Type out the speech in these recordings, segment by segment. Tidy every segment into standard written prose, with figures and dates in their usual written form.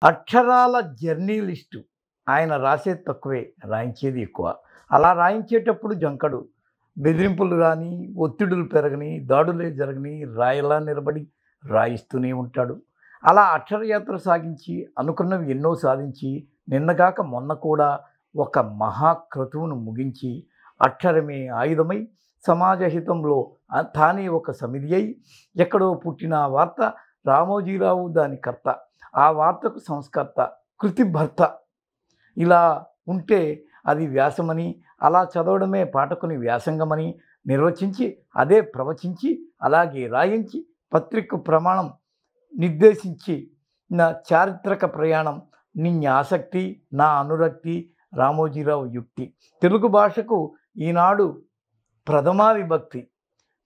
అక్షరాల జర్నలిస్టు. ఆయన రాసేది తక్కువే, రాయించేది ఎక్కువ. అలా రాయించేటప్పుడు జంకడు. బెదిరింపులు గానీ, ఒత్తిడులు పెరగని, దాడులే జరగని రాయలా నిలబడి రాయిస్తూనే ఉంటాడు. అలా అక్షరయాత్ర సాగించి అనుకున్నవి ఎన్నో సాధించి నిన్నగాక మొన్న కూడా ఒక మహాక్రతువును ముగించి అక్షరమే ఆయుధమై సమాజహితంలో తానే ఒక సమిధి అయి ఎక్కడో పుట్టిన ఆ వార్త రామోజీరావు దాని కర్త, ఆ వార్తకు సంస్కర్త, కృతిభర్త. ఇలా ఉంటే అది వ్యాసమని, అలా చదవడమే పాఠకుని వ్యాసంగమని నిర్వచించి అదే ప్రవచించి అలాగే రాయించి పత్రిక ప్రమాణం నిర్దేశించి నా చారిత్రక ప్రయాణం నిన్న ఆసక్తి నా అనురక్తి రామోజీరావు యుక్తి. తెలుగు భాషకు ఈనాడు ప్రథమా విభక్తి,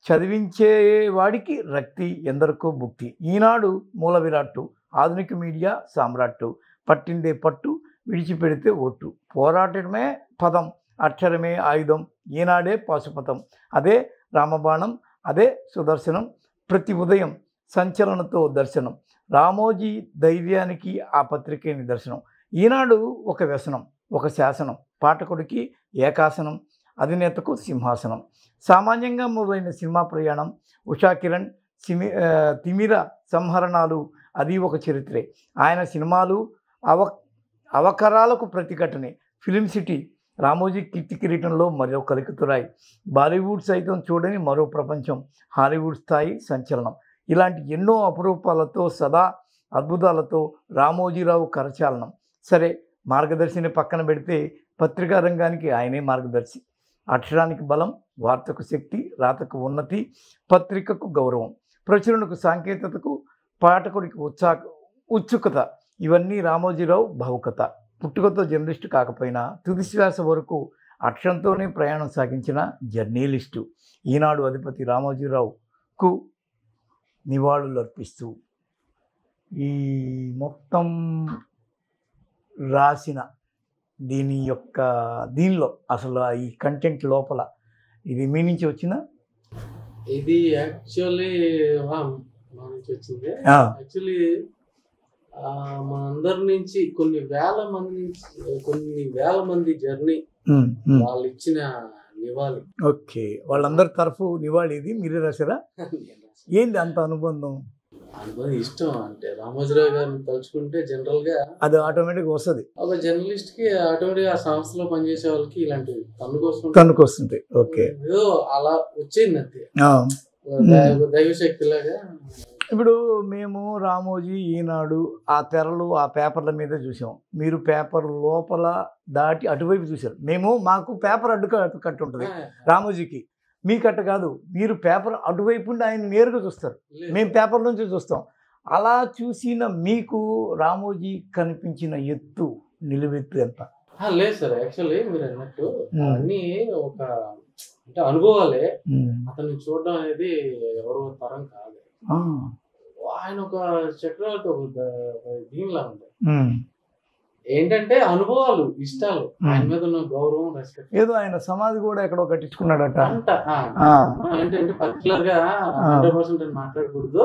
చదివించేవాడికి రక్తి ఎందరికో భుక్తి. ఈనాడు మూల విరాట్టు, ఆధునిక మీడియా సామ్రాట్టు, పట్టిందే పట్టు విడిచిపెడితే ఒట్టు. పోరాటమే పదం, అక్షరమే ఆయుధం, ఈనాడే పాశుపతం. అదే రామబాణం, అదే సుదర్శనం. ప్రతి ఉదయం సంచలనతో దర్శనం. రామోజీ ధైర్యానికి ఆ పత్రికే నిదర్శనం. ఈనాడు ఒక వ్యసనం, ఒక శాసనం, పాఠకుడికి ఏకాసనం, అధినేతకు సింహాసనం. సామాన్యంగా మొదలైన సినిమా ప్రయాణం, ఉషా కిరణ్ తిమిర సంహరణాలు, అది ఒక చరిత్రే. ఆయన సినిమాలు అవకరాలకు ప్రతిఘటనే. ఫిలిం సిటీ రామోజీ కీర్తి కిరీటంలో మరో కలికితురాయి. బాలీవుడ్ సైతం చూడని మరో ప్రపంచం, హాలీవుడ్ స్థాయి సంచలనం. ఇలాంటి ఎన్నో అపురూపాలతో సదా అద్భుతాలతో రామోజీరావు కరచాలనం. సరే, మార్గదర్శిని పక్కన పెడితే పత్రికా రంగానికి ఆయనే మార్గదర్శి. అక్షరానికి బలం, వార్తకు శక్తి, రాతకు ఉన్నతి, పత్రికకు గౌరవం, ప్రచురణకు సాంకేతికతకు, పాఠకుడికి ఉత్సుకత, ఇవన్నీ రామోజీరావు భావుకత. పుట్టుకతో జర్నలిస్టు కాకపోయినా తుది శ్వాస వరకు అక్షరంతోనే ప్రయాణం సాగించిన జర్నలిస్టు. ఈనాడు అధిపతి రామోజీరావుకు నివాళులు అర్పిస్తూ ఈ మొత్తం రాసిన దీనిలో అసలు ఈ కంటెంట్ లోపల ఇది మీ నుంచి వచ్చిందా? ఇది యాక్చువల్లీ మా నుంచి వచ్చింది. యాక్చువల్లీ మనందరి నుంచి కొన్ని వేల మంది జర్నీ వాళ్ళు ఇచ్చిన నివాళి. ఓకే, వాళ్ళందరి తరఫు నివాళి ఇది మీరే రాశారా? ఏంది అంత అనుబంధం? ఇష్టం అంటే రామోజీరావు గారిని తలుచుకుంటే జనరల్ గా అది ఆటోమేటిక్ వస్తుంది. ఒక జర్నలిస్ట్ కి ఆటోమేటిక్ ఆ సంస్థలో పనిచేసే వాళ్ళకి ఇలాంటివి తన్నుకొస్తుంది. ఓకే, ఏదో అలా వచ్చేది అంతే, దైవశక్తి లాగా. ఇప్పుడు మేము రామోజీ, ఈనాడు ఆ తెరలు ఆ పేపర్ల మీద చూసాం. మీరు పేపర్ లోపల దాటి అటువైపు చూసారు. మాకు పేపర్ కట్టు ఉంటుంది రామోజీకి, మీ కట్ట కాదు. మీరు పేపర్ అటువైపు ఉండి ఆయన నేరుగా చూస్తారు, మేము పేపర్ నుంచి చూస్తాం. అలా చూసిన మీకు రామోజీ కనిపించిన ఎత్తు, నిలువెత్తు ఎంత? లేదు సార్, యాక్చువల్లీ మీరు అన్నట్టు అన్నీ ఒక అంటే అనుభవాలే. అతన్ని చూడడం అనేది ఎవరో తరం కాదు. ఆయన ఒక చక్రవర్తి, ఒక దీనిలా ఉంటాయి. ఏంటంటే అనుభవాలు, ఇష్టాలు, ఆయన మీద ఉన్న గౌరవం, రెస్పెక్ట్. ఏదో ఆయన సమాధి కూడా ఎక్కడో కట్టించుకున్నాడట అంట. ఏంటంటే పర్టికులర్ గా 100% మాట్లాడకూడదు.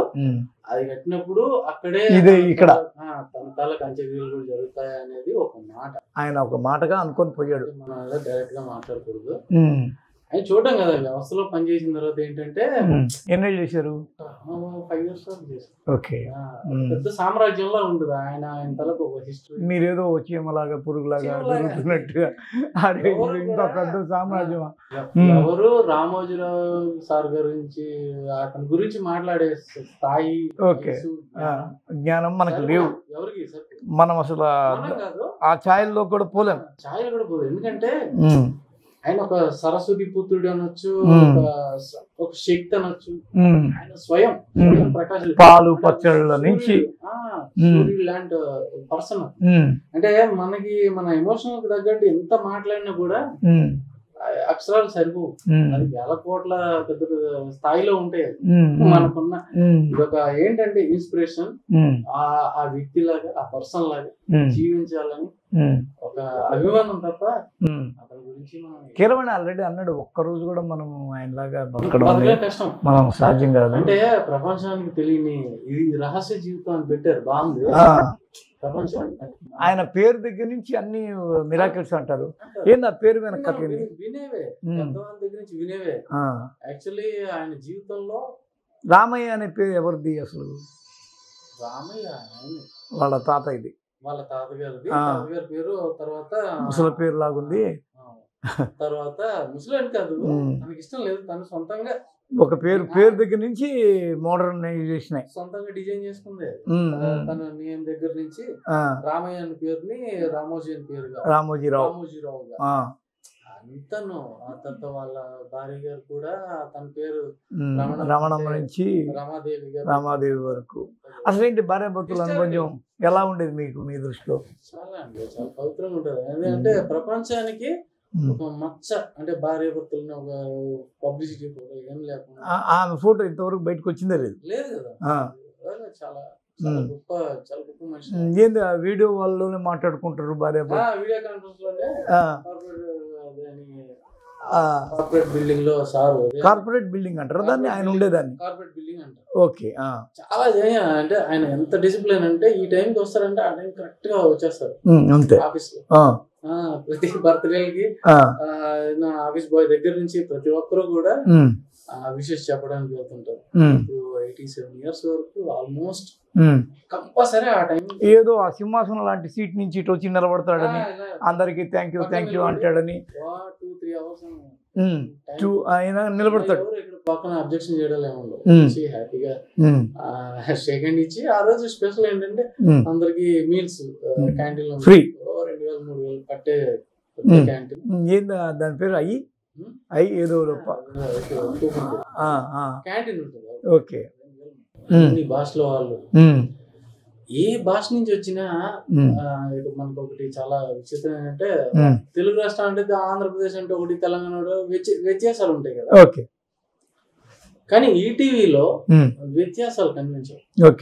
అది కట్టినప్పుడు అక్కడే ఇక్కడ తన తాలూకు అంత్యక్రియలు కూడా జరుగుతాయి అనేది ఒక మాట. ఆయన ఒక మాటగా అనుకొని పోయాడు. మనం డైరెక్ట్ గా మాట్లాడకూడదు. ఆయన చూడడం కదా, వ్యవస్థలో పనిచేసిన తర్వాత ఏంటంటే ఎన్నేళ్ళు చేశారు? 5 years చేశారు. ఓకే, పెద్ద సామ్రాజ్యంలో ఉండదు ఆయన తలకు ఒక హిస్టరీ. మీరేదో చీమలాగా పురుగులాగా జరుగుతున్నట్టుగా ఇంత పెద్ద సామ్రాజ్యం. ఎవరు రామోజీరావు సార్ గురించి, అతని గురించి మాట్లాడే స్థాయి, ఓకే, జ్ఞానం మనకు లేవు. ఎవరికి మనం అసలు ఆ ఛాయల్లో కూడా పోలేం. ఎందుకంటే ఆయన ఒక సరస్వతి పుత్రుడు అనొచ్చు, ఒక శక్తి అనొచ్చు. ఆయన స్వయం ప్రకాశం, పాలు పచ్చళ్ళ నుంచి లాంటి పర్సన్. అంటే మనకి మన ఎమోషనల్ తగ్గట్టు ఎంత మాట్లాడినా కూడా అక్షరాలు సరిపోవు. అది వేల కోట్ల పెద్ద పెద్ద స్థాయిలో ఉంటాయి. మనకున్న ఇదొక ఏంటంటే ఇన్స్పిరేషన్. ఆ వ్యక్తి లాగా, ఆ పర్సన్ లాగా జీవించాలని ఒక అభిమానం తప్ప అతని గురించి కీరవాణి ఆల్రెడీ అన్నాడు, ఒక్కరోజు కూడా మనం ఆయనలాగా బతకడం కష్టం, మనం సాధ్యం కాదు. అంటే ప్రపంచానికి తెలియని ఇది రహస్య జీవితం అని పెట్టారు, బాగుంది. ప్రపంచానికి ఆయన పేరు దగ్గర నుంచి అన్ని మిరాకిల్స్ అంటారు. ఏంది ఆ పేరు వెనక వినేవే, పెద్దవాళ్ళ దగ్గర నుంచి వినేవే. యాక్చువల్లీ ఆయన జీవితంలో రామయ్య అనే పేరు ఎవరిది అసలు? రామయ్య వాళ్ళ తాత, ఇది వాళ్ళ తాతగారిది. తాతగారి పేరు తర్వాత ముసలి పేరు లాగుంది. తర్వాత ముసలి కాదు, తనకి ఇష్టం లేదు, తను సొంతంగా ఒక పేరు దగ్గర నుంచి మోడర్నైజేషన్ సొంతంగా డిజైన్ చేసుకుంది. తన నేమ్ దగ్గర నుంచి రామయ్య అనే పేరుని రామోజీ అని పేరుగా రామోజీరావుగా అంతను. తర్వాత వాళ్ళ భార్య గారు కూడా తన పేరు రమణమ్మ నుంచి రామాదేవి వరకు. అసలు ఏంటి భార్యాభర్తల అనుబంధం ఎలా ఉండేది మీకు, మీ దృష్టిలో? చాలా అండి, చాలా పవిత్రంగా ఉంటుంది. ఎందుకంటే ప్రపంచానికి ఒక మచ్చ, అంటే భార్యాభర్తలని ఒక పబ్లిసిటీ ఫోటో ఏం లేకుండా ఆమె ఫోటో ఇంతవరకు బయటకు వచ్చిందే లేదు కదా. చాలా గొప్ప మనిషి. ఏంది ఆ వీడియో వాళ్ళలోనే మాట్లాడుకుంటారు భార్య వీడియో కాన్ఫరెన్స్ లోనే. కార్పొరేట్ బిల్డింగ్ లో సార్, కార్పొరేట్ బిల్డింగ్ అంటారు దాన్ని, ఆయన ఉండేదాన్ని కార్పొరేట్ బిల్డింగ్ అంటారు. ఓకే. చాలా అంటే ఆయన ఎంత డిసిప్లిన్ అంటే ఈ టైంకి వస్తారంటే ఆ టైం కరెక్ట్ గా వచ్చేస్తారు అంతే ఆఫీస్ లో. ప్రతి బర్త్డేలకి ఆఫీస్ బాయ్ దగ్గర నుంచి ప్రతి ఒక్కరు కూడా విషెస్ చెప్పడానికి వెళ్తుంటారు. ఇప్పుడు 87 years వరకు ఆల్మోస్ట్ కంపల్సరీ ఆ టైం ఏదో ఆ సింహాసనం లాంటి సీట్ నుంచి ఇటు వచ్చి నిలబడతాడని, అందరికి థ్యాంక్ యూ అంటాడని 2-3 hours ఆయన నిలబడతాడు. పక్కన అబ్జెక్షన్ చేయడం ఏముండవు, హ్యాపీగా షేక్ హ్యాండ్ ఇచ్చి. ఆ రోజు స్పెషల్ ఏంటంటే అందరికి మీల్స్ క్యాంటీన్ లో ఫ్రీ, 2,000-3,000 కట్టే క్యాంటీన్. ఏంది దాని పేరు? అయ్యి ఏదో క్యాంటీన్ ఉంటుంది. ఓకే. అన్ని భాషలో వాళ్ళు ఏ భాష నుంచి వచ్చినా మనకు ఒకటి చాలా విచిత్రం ఏంటంటే, తెలుగు రాష్ట్రం అంటే ఆంధ్రప్రదేశ్ అంటే ఒకటి, తెలంగాణ వ్యత్యాసాలు ఉంటాయి కదా. ఓకే. కానీ ఈటీవీలో వ్యత్యాసాలు కనిపించవు.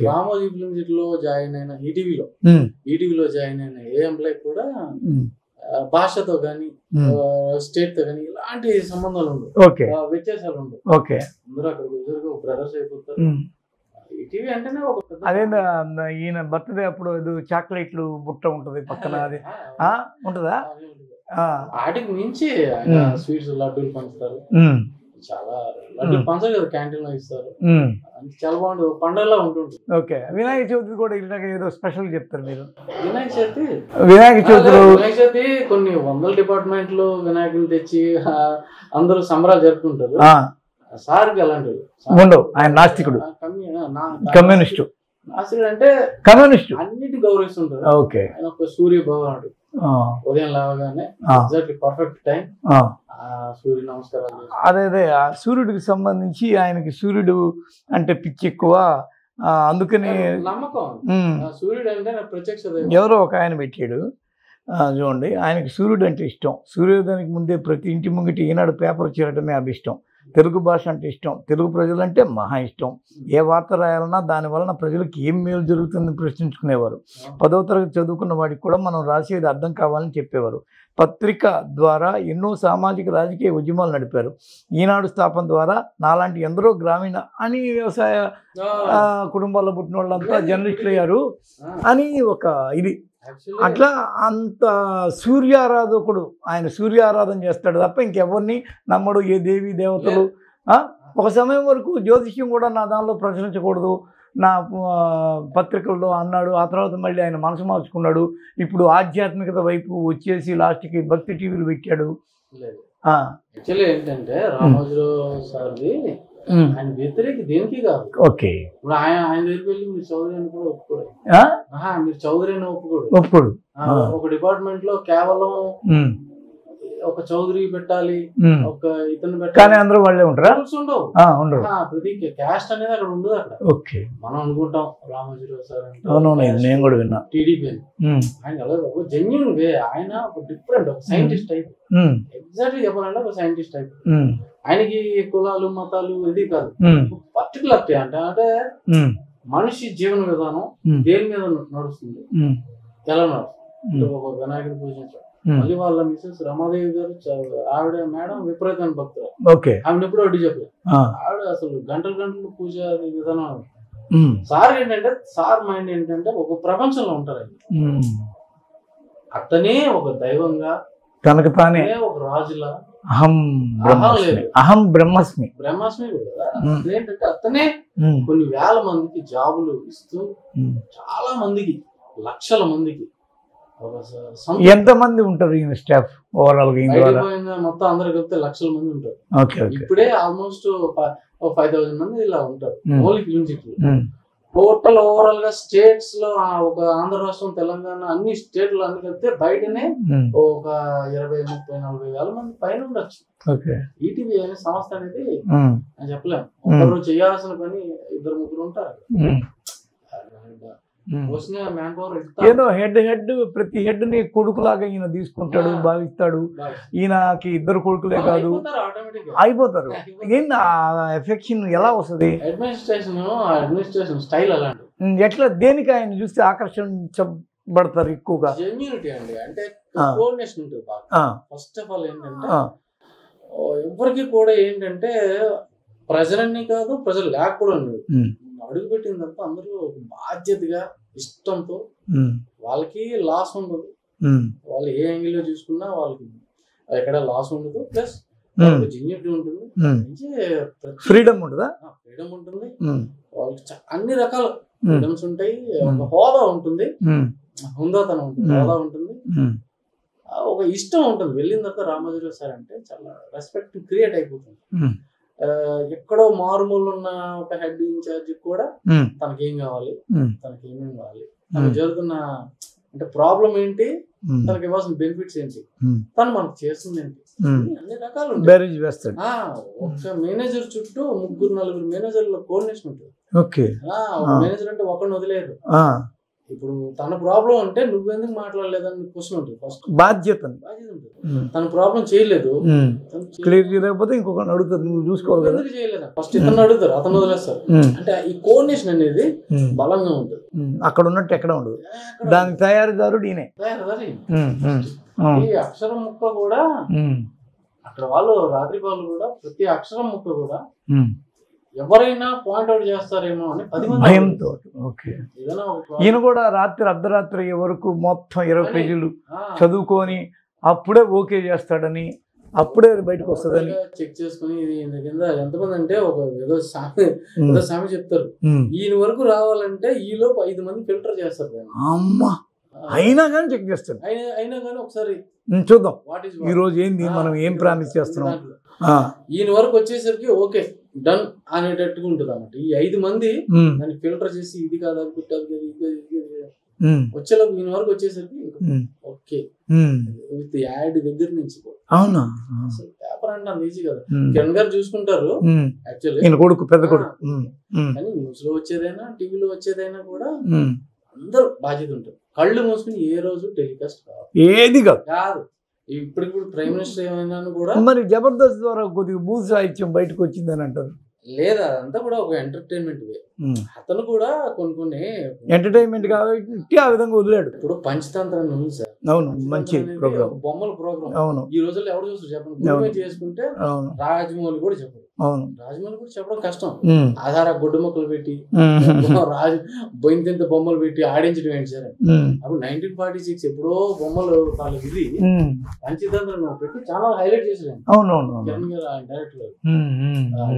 రామోజీ ఫిల్మ్ సిటీలో జాయిన్ అయిన ఈటీవీలో జాయిన్ అయిన ఏ ఎంప్లాయ్ కూడా భాషతో కానీ స్టేట్ తో కానీ ఇలాంటి సంబంధాలు ఉండవు, వ్యత్యాసాలు ఉండవు. అందరూ అక్కడికి ఎదురుగా బ్రదర్స్ అయిపోతారు. ఈటీవీ అంటేనే ఒక అదే ఈయన బర్త్డే అప్పుడు చాక్లెట్లు బుట్ట ఉంటది పక్కన, అది ఉంటదా? వాటికి మించి స్వీట్స్, లడ్డూలు పంచుతారు. చాలా లడ్డూలు పంచరు కదా, క్యాంటీన్ లో ఇస్తారు. చాలా బాగుంటుంది, పండుగలా ఉంటుంది. ఓకే. వినాయక చవితి కూడా ఇలాగ ఏదో స్పెషల్ చెప్తారు మీరు? వినాయక చవితి కొన్ని 100 డిపార్ట్మెంట్లు వినాయకుని తెచ్చి అందరూ సంబరాలు జరుపుకుంటారు. సార్కి అలాంటివి ఉండవు. ఆయన నాస్తికుడు, కమ్యూనిస్టు. నాస్తికుడు అంటే కమ్యూనిస్టు, అన్నిటి గౌరవిస్తుంటారు. ఓకే. ఆయన ఒక సూర్య భగవానుడు. ఉదయం లేవగానే ఎగ్జాక్ట్లీ పర్ఫెక్ట్ టైం సూర్య నమస్కారాలు. అదే ఆ సూర్యుడికి సంబంధించి ఆయనకి సూర్యుడు అంటే పిచ్చి ఎక్కువ, అందుకని నమ్మకం. సూర్యుడు అంటే ప్రత్యక్ష ఎవరో ఒక ఆయన పెట్టాడు చూడండి, ఆయనకి సూర్యుడు అంటే ఇష్టం. సూర్యోదయానికి ముందే ప్రతి ఇంటి ముంగిటి ఈనాడు పేపర్ చేయడమే అభిష్టం. తెలుగు భాష అంటే ఇష్టం, తెలుగు ప్రజలంటే మహా ఇష్టం. ఏ వార్త రాయాలన్నా దాని వలన ప్రజలకు ఏం మేలు జరుగుతుందని ప్రశ్నించుకునేవారు. 10వ తరగతి చదువుకున్న వాడికి కూడా మనం రాసేది అర్థం కావాలని చెప్పేవారు. పత్రిక ద్వారా ఎన్నో సామాజిక రాజకీయ ఉద్యమాలు నడిపారు. ఈనాడు స్థాపన ద్వారా నాలాంటి ఎందరో గ్రామీణ అని వ్యవసాయ కుటుంబాల్లో పుట్టిన వాళ్ళంతా జర్నలిస్టులు అయ్యారు అని ఒక ఇది. అట్లా అంత సూర్యారాధకుడు ఆయన, సూర్యారాధన చేస్తాడు తప్ప ఇంకెవరిని నమ్మడు. ఏ దేవి దేవతలు. ఒక సమయం వరకు జ్యోతిష్యం కూడా నా దానిలో ప్రచురించకూడదు నా పత్రికల్లో అన్నాడు. ఆ తర్వాత మళ్ళీ ఆయన మనసు మార్చుకున్నాడు. ఇప్పుడు ఆధ్యాత్మికత వైపు వచ్చేసి లాస్ట్కి భక్తి టీవీలు పెట్టాడు. యాక్చువల్లీ ఏంటంటే రామోజీరావు సార్ది ఆయన వ్యతిరేక దేనికి కాదు. ఓకే. ఇప్పుడు ఆయన దగ్గరికి వెళ్ళి మీరు చౌదరి అని కూడా ఒప్పుకోడు. మీరు చౌదరి అని ఒప్పుకోడు. ఒక డిపార్ట్మెంట్ లో కేవలం ఒక చౌదరి పెట్టాలి, ఒక ఇతను పెట్టాలి, అందరూ వాళ్ళే ఉంటారా? ఉండవు. ప్రతి క్యాస్ట్ అనేది అక్కడ ఉండదు. అక్కడ ఓకే మనం అనుకుంటాం రామోజీరావు సార్ అంటే నేను కూడా విన్నా టీడీపీ ఆయన ఒక జెన్యూన్ వే. ఆయన ఒక డిఫరెంట్, ఒక సైంటిస్ట్ టైప్. ఎగ్జాక్ట్లీ చెప్పాలంటే ఒక సైంటిస్ట్ టైప్. ఆయనకి కులాలు మతాలు ఇది కాదు, పర్టికులర్ అంటే మనిషి జీవన విధానం దేని మీద నడుస్తుంది, ఎలా నడుస్తుంది, ఒక వినాయకుడు పూజించాం. మళ్ళీ వాళ్ళ మిసెస్ రమాదేవి గారు ఆవిడ మేడం విపరీతమైన భక్తులు. ఆవిడ ఎప్పుడు అడ్డు చెప్పలేదు. ఆవిడ అసలు గంటలు గంటలు పూజ విధానం. సార్ ఏంటంటే సార్ మైండ్ ఏంటంటే ఒక ప్రపంచంలో ఉంటారు. అతనే ఒక దైవంగా తనకు తానే ఒక రాజులా అహం బ్రహ్మస్మి కూడా ఏంటంటే అతనే కొన్ని వేల మందికి జాబులు ఇస్తూ చాలా మందికి లక్షల మందికి ఎంతమంది ఉంటారు ఈయన స్టాఫ్ ఓవరాల్ గా మొత్తం అందరు కలిపితే లక్షల మంది ఉంటారు. ఇప్పుడే ఆల్మోస్ట్ 5,000 మంది ఇలా ఉంటారు only film city. Total overall గా స్టేట్స్ లో ఒక ఆంధ్ర రాష్ట్రం తెలంగాణ అన్ని స్టేట్లు అన్ని కలిపితే బయటనే ఒక 20-30-40 వేల మంది పైన ఉండొచ్చు. ఈటీవీ అనే సంస్థ అనేది అని చెప్పలేము. ఒకరు చేయాల్సిన పని 2-3 ఉంటారు. ఏదో హెడ్ ప్రతి హెడ్ ని కొడుకులాగా ఈయన తీసుకుంటాడు, భావిస్తాడు. ఈయనకి 2 కొడుకులే కాదు, అయిపోతారు. ఏంటి ఎఫెక్షన్ ఎలా వస్తుంది? అడ్మినిస్ట్రేషన్ స్టైల్ అలాంటి. ఎట్లా దేనికి ఆయన చూస్తే ఆకర్షించబడతారు ఎక్కువగా? జెన్యూనిటీ అండి, అంటే కోఆర్డినేషన్ ఉంటుంది బాగా. ఫస్ట్ ఆఫ్ ఆల్ ఏంటంటే ఎవరికి కూడా ఏంటంటే ప్రజలన్నీ కాదు, ప్రజలు లేకపోవడం అడుగు పెట్టిన తర్వాత అందరూ బాధ్యతగా ఇష్టంతో వాళ్ళకి లాస్ ఉండదు. వాళ్ళు ఏ యాంగిల్ లో చూసుకున్నా వాళ్ళకి ఎక్కడ లాస్ ఉండదు. ప్లస్ జెన్యూనిటీ ఉంటుంది, ఫ్రీడమ్ ఉంటుందా? ఫ్రీడమ్ ఉంటుంది. వాళ్ళకి అన్ని రకాల ఫ్రీడమ్స్ ఉంటాయి. హోదా ఉంటుంది, హుందాతనం ఉంటుంది, హోదా ఉంటుంది, ఒక ఇష్టం ఉంటుంది. వెళ్ళిన తర్వాత రామోజీరావు సార్ అంటే చాలా రెస్పెక్ట్ క్రియేట్ అయిపోతుంది. ఎక్కడో మారుమూలు ఉన్న ఒక హెడ్ ఇన్ఛార్జ్ కూడా తనకేం కావాలి, తనకి ఏమేమి కావాలి, తనకు జరుగుతున్న అంటే ప్రాబ్లం ఏంటి, తనకి ఇవ్వాల్సిన బెనిఫిట్స్ ఏంటి, తను మనకు చేస్తుంది ఏంటి, అన్ని రకాలు ఉంటాయి. ఒక మేనేజర్ చుట్టూ 3-4 మేనేజర్ల కోఆర్డినేషన్ ఉంటుంది. మేనేజర్ అంటే ఒకరిని వదిలేరు. ఇప్పుడు తన ప్రాబ్లం అంటే నువ్వెందుకు మాట్లాడలేదని క్వశ్చన్ ఉంటుంది. ఫస్ట్ బాధ్యత ఉంటుంది. తన ప్రాబ్లం చేయలేదు, క్లియర్ చేయలేకపోతే ఇంకొకరిని అడుగుతారు, నువ్వు చూసుకోవాలి కదా, ఎందుకు చేయలేదు ఫస్ట్ ఇతను అడుగుతారు, అతను వదిలేస్తారు. అంటే ఈ కోఆర్డినేషన్ అనేది బలంగా ఉంటుంది. అక్కడ ఉన్నట్టు ఎక్కడ ఉండదు. దానికి తయారీదారుడు ఈయనే. ఈ అక్షరం ముక్క కూడా అక్కడ వాళ్ళు రాత్రి వాళ్ళు కూడా ప్రతి అక్షరం ముక్క కూడా ఎవరైనా పాయింట్ అవుట్ చేస్తారేమో అని 10 మంది భయంతో. ఈయన కూడా అర్ధరాత్రి వరకు మొత్తం 20 పేజీలు చదువుకొని అప్పుడే ఓకే చేస్తాడని, అప్పుడే బయటకు వస్తుందని చెక్ చేసుకుని కింద ఎంతమంది అంటే ఒక ఏదో సామె చెప్తారు, ఈయన వరకు రావాలంటే ఈలోపు 5 మంది ఫిల్టర్ చేస్తారు. అమ్మా, అయినా కానీ చెక్ చేస్తాడు. అయినా కానీ ఒకసారి చూద్దాం ఈ రోజు ఏంది, మనం ఏం ప్రామిస్ చేస్తున్నాం. ఈయన వరకు వచ్చేసరికి ఓకే డన్ అనేటట్టుగా ఉంటుంది అన్నమాట. ఈ 5 మంది దాన్ని ఫిల్టర్ చేసి ఇది కాదు వచ్చేలోపు ఈయన వరకు వచ్చేసరికి ఓకే విత్ యాడ్ దగ్గర నుంచి పేపర్ అంటే అంత ఈజీ కదా. కిరణ్ గారు చూసుకుంటారు యాక్చువల్లీ కొడుకు, పెద్ద కొడుకు. కానీ న్యూస్ లో వచ్చేదైనా టీవీలో వచ్చేదైనా కూడా అందరూ బాధ్యత ఉంటుంది. కళ్ళు మూసుకుని ఏ రోజు టెలికాస్ట్ ఏది కాదు. ఇప్పుడు ప్రైమ్ మినిస్టర్ ఏమైనా కూడా మరి జబర్దస్త్ ద్వారా కొద్దిగా భూ సాహిత్యం బయటకు వచ్చిందని అంటారు. లేదా అదంతా కూడా ఒక ఎంటర్టైన్మెంట్ వే. అతను కూడా కొన్ని ఎంటర్టైన్మెంట్ కాబట్టి ఆ విధంగా వదిలాడు. ఇప్పుడు పంచతంత్రం ఉంది సార్. అవును, మంచి ప్రోగ్రామ్, బొమ్మల ప్రోగ్రామ్. అవును, ఈ రోజుల్లో ఎవరు చూస్తారు చెప్పండి. చేసుకుంటే రాజమౌళి కూడా చెప్పరు. అవును, రాజమౌళి కూడా చెప్పడం కష్టం. ఆధార గుడ్డు మొక్కలు పెట్టి బొయింత బొమ్మలు పెట్టి ఆడించడం ఏంటి సార్. అప్పుడు 1946 ఎప్పుడో బొమ్మలు వాళ్ళు ఇది పంచతంత్రం పెట్టి చాలా హైలైట్ చేసారు. అవునవును, జగన్ గారు డైరెక్టర్ గారు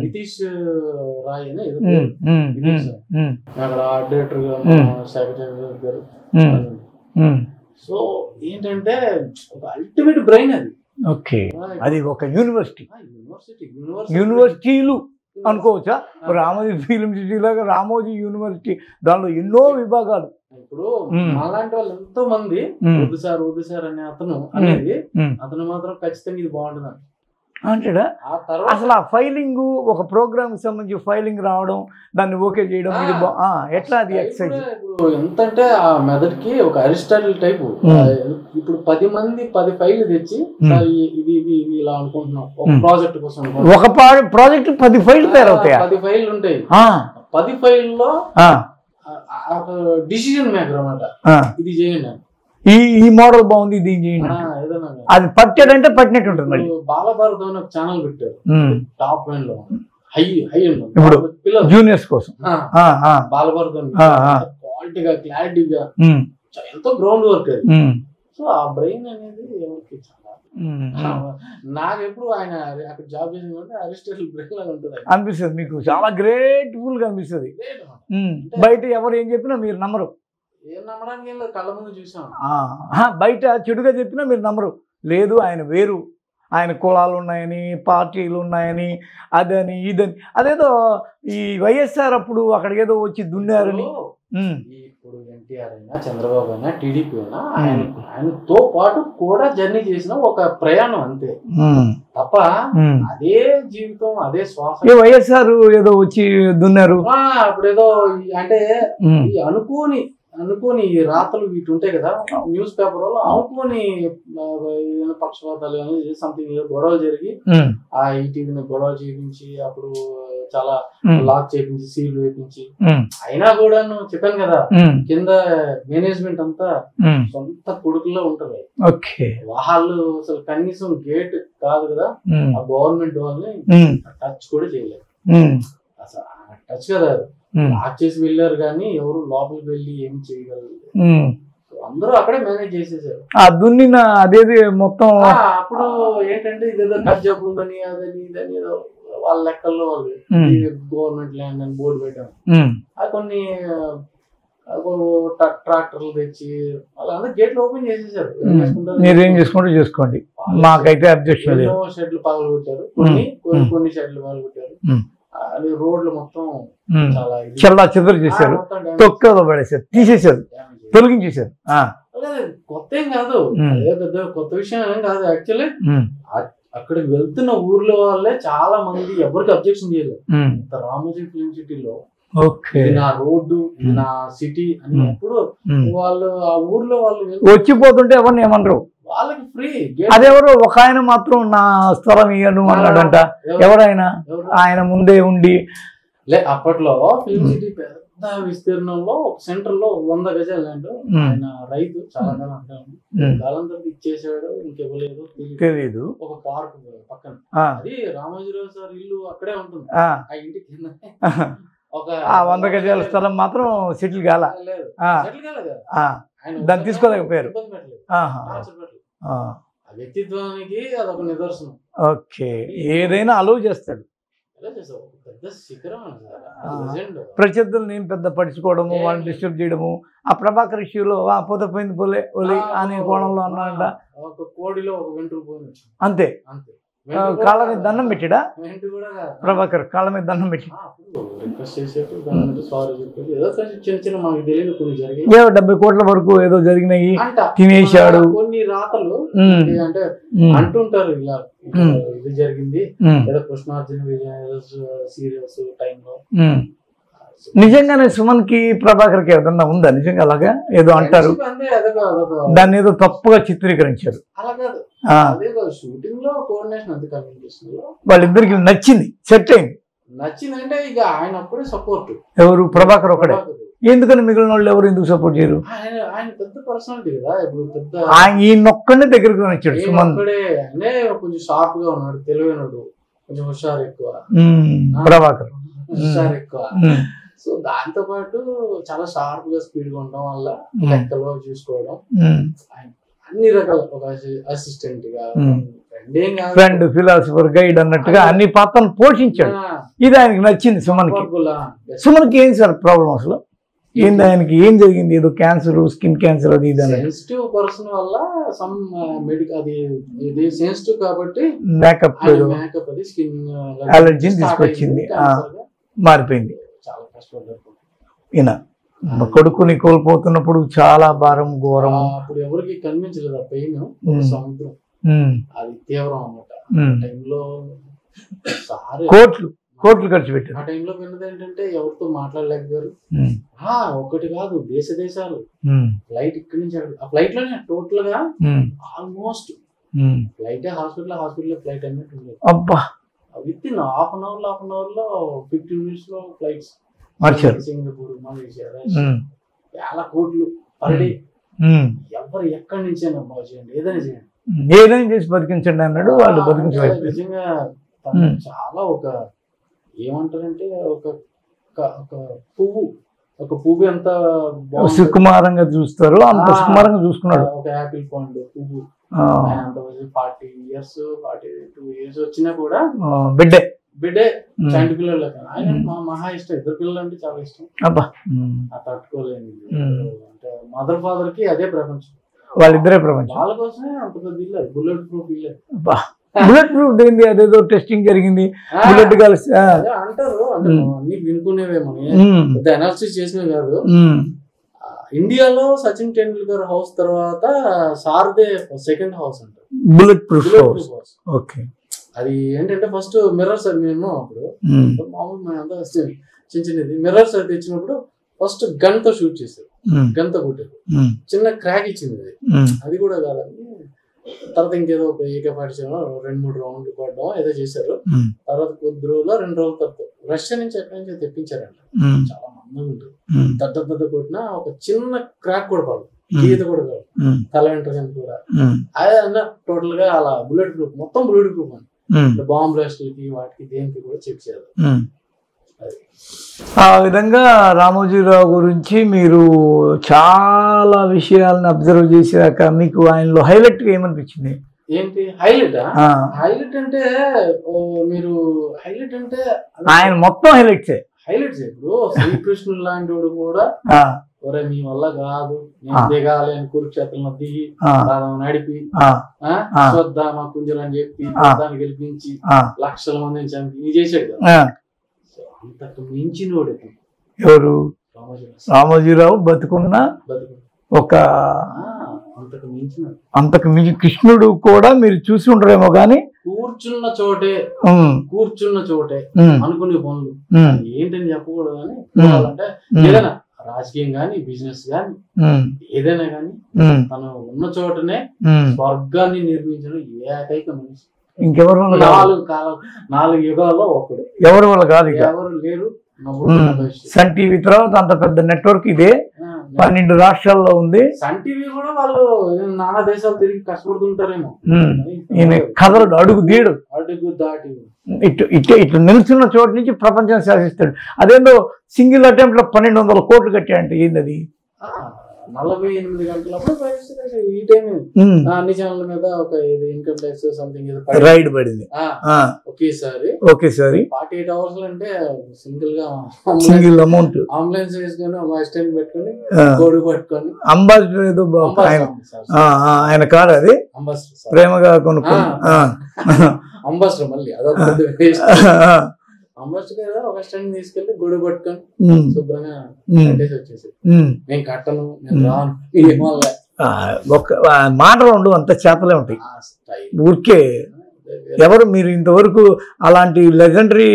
నితీష్ రాయ్ అని అక్కడ డైరెక్టర్ సెక్రటరీ గారు. సో ఏంటంటే ఒక అల్టిమేట్ బ్రెయిన్ అది. ఓకే, అది ఒక యూనివర్సిటీలు అనుకోవచ్చా? రామోజీ ఫిల్మ్ సిటీ లాగా రామోజీ యూనివర్సిటీ, దానిలో ఎన్నో విభాగాలు. ఇప్పుడు అలాంటి వాళ్ళు ఎంతో మంది వద్దు సార్ అనే అతను అనేది అతను మాత్రం ఖచ్చితంగా ఇది బాగుంటుంది అంటాడా? అసలు ఆ ఫైలింగ్, ఒక ప్రోగ్రామ్ కి సంబంధించి ఫైలింగ్ రావడం, దాన్ని ఓకే చేయడం, ఇది ఎట్లా అది ఎక్సైజ్? ఎంతంటే ఆ మెథడ్ కి ఒక అరిస్టాటిల్ టైప్. ఇప్పుడు 10 మంది 10 ఫైల్ తెచ్చి ఇది ఇలా అనుకుంటున్నాం ఒక ప్రాజెక్ట్ కోసం. ఒక ప్రాజెక్ట్ 10 ఫైల్ తయారవుతాయి. 10 ఫైల్ ఉంటాయి. 10 ఫైల్లో డిసిజన్ మేకర్ అన్నమాట. ఇది చేయండి, ఈ ఈ మోడల్ బాగుంది, దీన్ని చేయండి. ఏదైనా అది పట్టాడంటే పట్టినట్టు ఉంటుంది మళ్ళీ. బాలభారత్ అని ఒక ఛానల్ పెట్టారు, టాప్ లైన్ లో హై హై ఇప్పుడు పిల్లలు జూనియర్స్ కోసం బాలభారత్ క్వాలిటీగా క్లారిటీగా ఎంతో గ్రౌండ్ వర్క్ అది. సో ఆ బ్రెయిన్ అనేది ఎవరికి చాలా నాకు ఎప్పుడు ఆయన అక్కడ జాబ్ చేసిందంటే అరిస్టాటిల్ బ్రెయిన్ లాగా ఉంటుంది అనిపిస్తుంది. మీకు చాలా గ్రేట్ఫుల్ గా అనిపిస్తుంది. బయట ఎవరు ఏం చెప్పినా మీరు నమ్మరు. ఏం నమ్మడానికి ఏం లేదు, కళ్ళ ముందు చూసాం. బయట చెడుగా చెప్పినా మీరు నమ్మరు. లేదు ఆయన వేరు, ఆయన కులాలు ఉన్నాయని, పార్టీలు ఉన్నాయని, అదని ఇదని. అదేదో ఈ వైఎస్ఆర్ అప్పుడు అక్కడికి ఏదో వచ్చి దున్నారని. ఇప్పుడు ఎన్టీఆర్ అయినా చంద్రబాబు అయినా టీడీపీ అయినా ఆయనతో పాటు కూడా జర్నీ చేసిన ఒక ప్రయాణం అంతే తప్ప అదే జీవితం అదే శ్వాస. వైఎస్ఆర్ ఏదో వచ్చి దున్నారు అప్పుడు ఏదో అంటే అనుకోని రాతలు వీటి ఉంటాయి కదా న్యూస్ పేపర్ లో, అనుకోని పక్షపాతాలు కానీ సంథింగ్ గొడవలు జరిగి ఆ ఈటీవీని గొడవ చేయించి అప్పుడు చాలా లాక్ చేయించి సీల్ వేయించి, అయినా కూడా చెప్పాను కదా కింద మేనేజ్మెంట్ అంతా సొంత కొడుకుల్లో ఉంటారు. వాళ్ళు అసలు కనీసం గేట్ కాదు కదా ఆ గవర్నమెంట్ వాళ్ళని టచ్ కూడా చేయలేదు. అసలు టచ్ కదా లాక్ చేసి వెళ్ళారు కానీ ఎవరు లోపలికి వెళ్ళి ఏం చేయగలరు. అందరూ అక్కడే మేనేజ్ చేసేసారు. దున్నిన అదేది మొత్తం. అప్పుడు ఏంటంటే ఇదేదో కబ్జా భూమని అదని ఇదని ఏదో వాళ్ళ లెక్కల్లో వాళ్ళు గవర్నమెంట్ ల్యాండ్ అని బోర్డు పెట్టారు. అది కొన్ని ట్రాక్టర్లు తెచ్చి వాళ్ళందరూ గేట్లు ఓపెన్ చేసేసారు. మీరేం చేసుకుంటే చేసుకోండి, మాకైతే అబ్జెక్షన్ లేదు. షెడ్లు పగలు పెట్టారు, కొన్ని షెడ్లు పగలు పెట్టారు. అది రోడ్లు మొత్తం చాలా చల్లా చెదరు చేశారు, తొక్కలో పడేసారు, తీసేశారు, తొలగించేశారు. కొత్త ఏం కాదు, అదే పెద్ద కొత్త విషయం ఏం కాదు. యాక్చువల్లీ అక్కడికి వెళ్తున్న ఊర్లో వాళ్ళే చాలా మంది ఎవరికి అబ్జెక్షన్ చేయలేదు. రామోజీ ఫిల్మ్ సిటీలో నా రోడ్డు నా సిటీ అన్నప్పుడు వాళ్ళు ఆ ఊర్లో వాళ్ళు వచ్చిపోతుంటే ఎవరిని ఏమనరు, వాళ్ళకి ఫ్రీ. అదెవరో ఒక ఆయన మాత్రం నా స్థలం ఇయ్యను అన్నాడంట. ఎవరైనా ఆయన ముందే ఉండి అప్పట్లో ఫిల్మ్ సిటీ పెద్ద విస్తీర్ణంలో ఒక సెంటర్ లో 100 గజాల ల్యాండ్ ఆయన రైతు చాలా కాలం తర్వాత ఇచ్చేసాడు, ఇంకెవ్వలేదు తెలియదు. ఒక పార్క్ పక్కన అది రామోజీరావు సార్ ఇల్లు అక్కడే ఉంటుంది. ఆ ఇంటి కింద ఒక 100 గజాల స్థలం మాత్రం సెటిల్ కాల, దాన్ని తీసుకోలేకపోయారు. వ్యక్తిత్వానికి అదొక నిదర్శనం. ఓకే, ఏదైనా అలవ్ చేస్తాడు. ప్రత్యర్థులను ఏం పెద్ద పడుచుకోవడము, వాళ్ళని డిస్టర్బ్ చేయడము. ఆ ప్రభాకర్ ఇష్యూలో పోతే పోయింది పోలే ఒలి అనే కోణంలో అన్నాడ. ఒక కోడిలో ఒక వెంట్రుకు పోయింది అంతే. కాళ్ళ మీద దండం పెట్టాడా ప్రభాకర్? కాళ్ళ మీద దండం పెట్టి ఏదో 70 కోట్ల వరకు ఏదో జరిగినాయి, తినేశాడు. కొన్ని రాతలు అంటే అంటుంటారు ఇలా ఇది జరిగింది, ఏదో కృష్ణార్జున సీరియల్స్ టైంలో. నిజంగానే సుమన్ కి ప్రభాకర్ కి ఏదన్నా ఉందా నిజంగా అలాగా? ఏదో అంటారు, దాన్ని ఏదో తప్పుగా చిత్రీకరించారు. షూటింగ్ లో కోఆర్డినేషన్ అంత కమ్యూనికేషన్ లో వాళ్ళిద్దరికి నచ్చింది, సెట్ అయింది. నచ్చిందంటే ఇక ఆయన అప్పుడే సపోర్ట్. ఎవరు? ప్రభాకర్ ఒకడే. ఎందుకని మిగిలిన వాళ్ళు ఎవరు ఎందుకు సపోర్ట్ చేయరు? ఆయన పెద్ద పర్సనాలిటీ కదా, ఇప్పుడు పెద్ద ఈయనొక్కడే దగ్గరకు వచ్చాడు సుమన్. కొంచెం షార్ప్ గా ఉన్నాడు, తెలివైనడు, కొంచెం హుషారు ఎక్కువ ప్రభాకర్, హుషారు ఎక్కువ. సో దాంతో పాటు చాలా షార్ప్ గా స్పీడ్ గా ఉండడం వల్ల లెక్కలో చూసుకోవడం, అన్ని రకాల ఒక అసిస్టెంట్ గా ఫ్రెండ్, ఫిలాసఫర్, గైడ్ అన్నట్టుగా అన్ని పాత్రలు పోషించాడు. ఇది ఆయనకి నచ్చింది సుమన్ కి. సుమన్ కి ఏం సార్ ప్రాబ్లం అసలు? ఏంది ఆయనకి? ఏం జరిగింది? ఏదో క్యాన్సర్, స్కిన్ క్యాన్సర్, అది ఇది. సెన్సిటివ్ పర్సన్ వల్ల సమ్ మెడికల్ అది ఇది సెన్సిటివ్ కాబట్టి మేకప్ అది స్కిన్ అలర్జీని తీసుకొచ్చింది, మారిపోయింది. చాలా కష్టపడ్డారు ఈయన. కొడుకుని కోల్పోతున్నప్పుడు చాలా భారం, ఘోరం. అప్పుడు ఎవరికి కనిపించలేదు ఆ పెయిన్, సముద్రం అది తీవ్రం అన్నమాట. టైంలో కోట్లు ఖర్చు పెట్టారు. ఆ టైంలో విన్నది ఏంటంటే ఎవరితో మాట్లాడలేకపోయారు. ఒకటి కాదు, దేశాలు ఫ్లైట్ ఇక్కడి నుంచి ఆ ఫ్లైట్ లోనే టోటల్ గా ఆల్మోస్ట్ ఫ్లైట్ హాస్పిటల్ ఫ్లైట్ అన్నట్టు ఉండేది. అబ్బా, with in half an hour లో 15 minutes లో ఫ్లైట్స్ మార్చారు. సింగపూర్, మలేషియా, వేల కోట్లు పర్ డే. ఎవరు ఎక్కడి నుంచైనా బాగు చేయండి, ఏదైనా చేయండి, ఏదైనా చేసి బతికించండి అన్నాడు. వాళ్ళు బతికించలేదు. నిజంగా చాలా ఒక ఏమంటారంటే ఒక పువ్వు ఎంత సుకుమారంగా చూస్తారు, అంత సుకుమారంగా చూసుకున్నాడు. ఒక యాపిల్ పండు పువ్వు 40 years 42 years వచ్చినా కూడా బిడ్డే చంటి పిల్లలు. ఆయన మహా ఇష్టం, 2 పిల్లలు అంటే చాలా ఇష్టం. తట్టుకోలేని అంటే మదర్ ఫాదర్ కి అదే ప్రపంచం, వాళ్ళిద్దరే ప్రపంచం. వాళ్ళ కోసమే అంత పెద్ద ఇల్లు, బుల్లెట్ ప్రూఫ్ ఇల్లు. బుల్లెట్ ప్రూఫ్ ఏంది, అదేదో టెస్టింగ్ జరిగింది బుల్లెట్ కలిసి అంటారు. అంటే అన్ని వినుకునేవేమో, అనాలిసిస్ చేసినవి కాదు. ఇండియాలో సచిన్ టెండూల్కర్ హౌస్ తర్వాత సార్దే సెకండ్ హౌస్ అంటారు, బుల్లెట్ ప్రూఫ్ హౌస్. ఓకే, అది ఏంటంటే ఫస్ట్ మిర్రర్స్ మేము అప్పుడు మామూలు చిన్న చిన్నది మిర్రర్స్ అది తెచ్చినప్పుడు ఫస్ట్ గన్ తో షూట్ చేశారు, గన్ తో కొట్టారు, చిన్న క్రాక్ ఇచ్చింది అది కూడా కాదని. తర్వాత ఇంకేదో AK-47 2-3 రౌండ్లు కొట్టడం ఏదో చేశారు. తర్వాత కొద్ది రోజులు 2 రోజుల తర్వాత రష్యా నుంచి ఎక్కడి నుంచి తెప్పించారంట, చాలా మందంగా ఉంటుంది, దద్ద కొట్టినా ఒక చిన్న క్రాక్ కూడా పడదు, గీత కూడా కాదు, తల వెంట్రుకలు కూడా. అదే అన్న టోటల్ గా అలా బుల్లెట్ ప్రూఫ్, మొత్తం బుల్లెట్ ప్రూఫ్ అని. బాంబ్ బ్లాస్ట్లకి వాటికి దేనికి కూడా చెక్ చేయాలి. ఆ విధంగా రామోజీరావు గురించి మీరు చాలా విషయాలను అబ్జర్వ్ చేసాక మీకు ఆయనలో హైలైట్ గా ఏమనిపించింది? ఏంటి హైలైట్? హైలైట్ అంటే మీరు హైలైట్ అంటే ఆయన మొత్తం హైలైట్స్. ఇప్పుడు శ్రీకృష్ణుడు లాంటి వాడు కూడా ఒరే మీ వల్ల కాదు, నేను దిగాలి అని కురుక్షేత్రంలో దిగి నడిపి శ్రద్ధామ కుంజలు అని చెప్పి దాన్ని గెలిపించి లక్షల మందిని చంపి చేశాడు కదా. అంతకు మించినోడు ఎవరు? రామోజీరావు బతుకున్న ఒక అంతకు మించి కృష్ణుడు కూడా మీరు చూసి ఉండరేమో కానీ కూర్చున్న చోటే అనుకునే పనులు ఏంటని చెప్పకూడదు అని అంటే ఏదైనా రాజకీయం గాని బిజినెస్ గాని ఏదైనా గాని తను ఉన్న చోటనే స్వర్గాన్ని నిర్మించడం ఏకైక మనిషి. ఇంకెవరు? 4 యుగాల్లో ఒకడు, ఎవరు వల్ల కాదు, ఎవరు లేరు. సన్ టీవీ తర్వాత అంత పెద్ద నెట్వర్క్ ఇదే, 12 రాష్ట్రాల్లో ఉంది. సన్ టీవీ కూడా వాళ్ళు నానా దేశాలు తిరిగి కష్టపడుతుంటారేమో. ఈయన కథలు అడుగు దాటి ఇటు నిల్చున్న చోటు నుంచి ప్రపంచం శాసిస్తాడు. అదేందో సింగిల్ అటెంప్ట్ లో 1200 కోట్లు కట్టాయంటే ఏంటది? 48 గంటలప్పుడు ఈ టైం అన్ని ఛానల్ మీద ఒక ఇన్కమ్ ట్యాక్స్ సంథింగ్ రైడ్ పడింది ఒకేసారి 48 hours అంటే సింగిల్ అమౌంట్. అంబులెన్స్ వేసుకొని అసిస్టెంట్ పెట్టుకొని గొడుగు పట్టుకొని అంబాసిడర్ ఏదో ఆయన కాదు అది, ప్రేమగా కొనుక్కొని అంబాసిడర్ మళ్ళీ అదొక అంబాసిడర్ ఒక స్టాండ్ తీసుకెళ్లి గొడుగు పట్టుకొని శుభ్రంగా కట్టేసి వచ్చేసి నేను కట్టను, నేను రాను, ఒక మాటలు ఉండవు, అంత చేతలే ఉంటాయి ఊరికే. ఎవరు మీరు ఇంతవరకు అలాంటి లెజెండరీ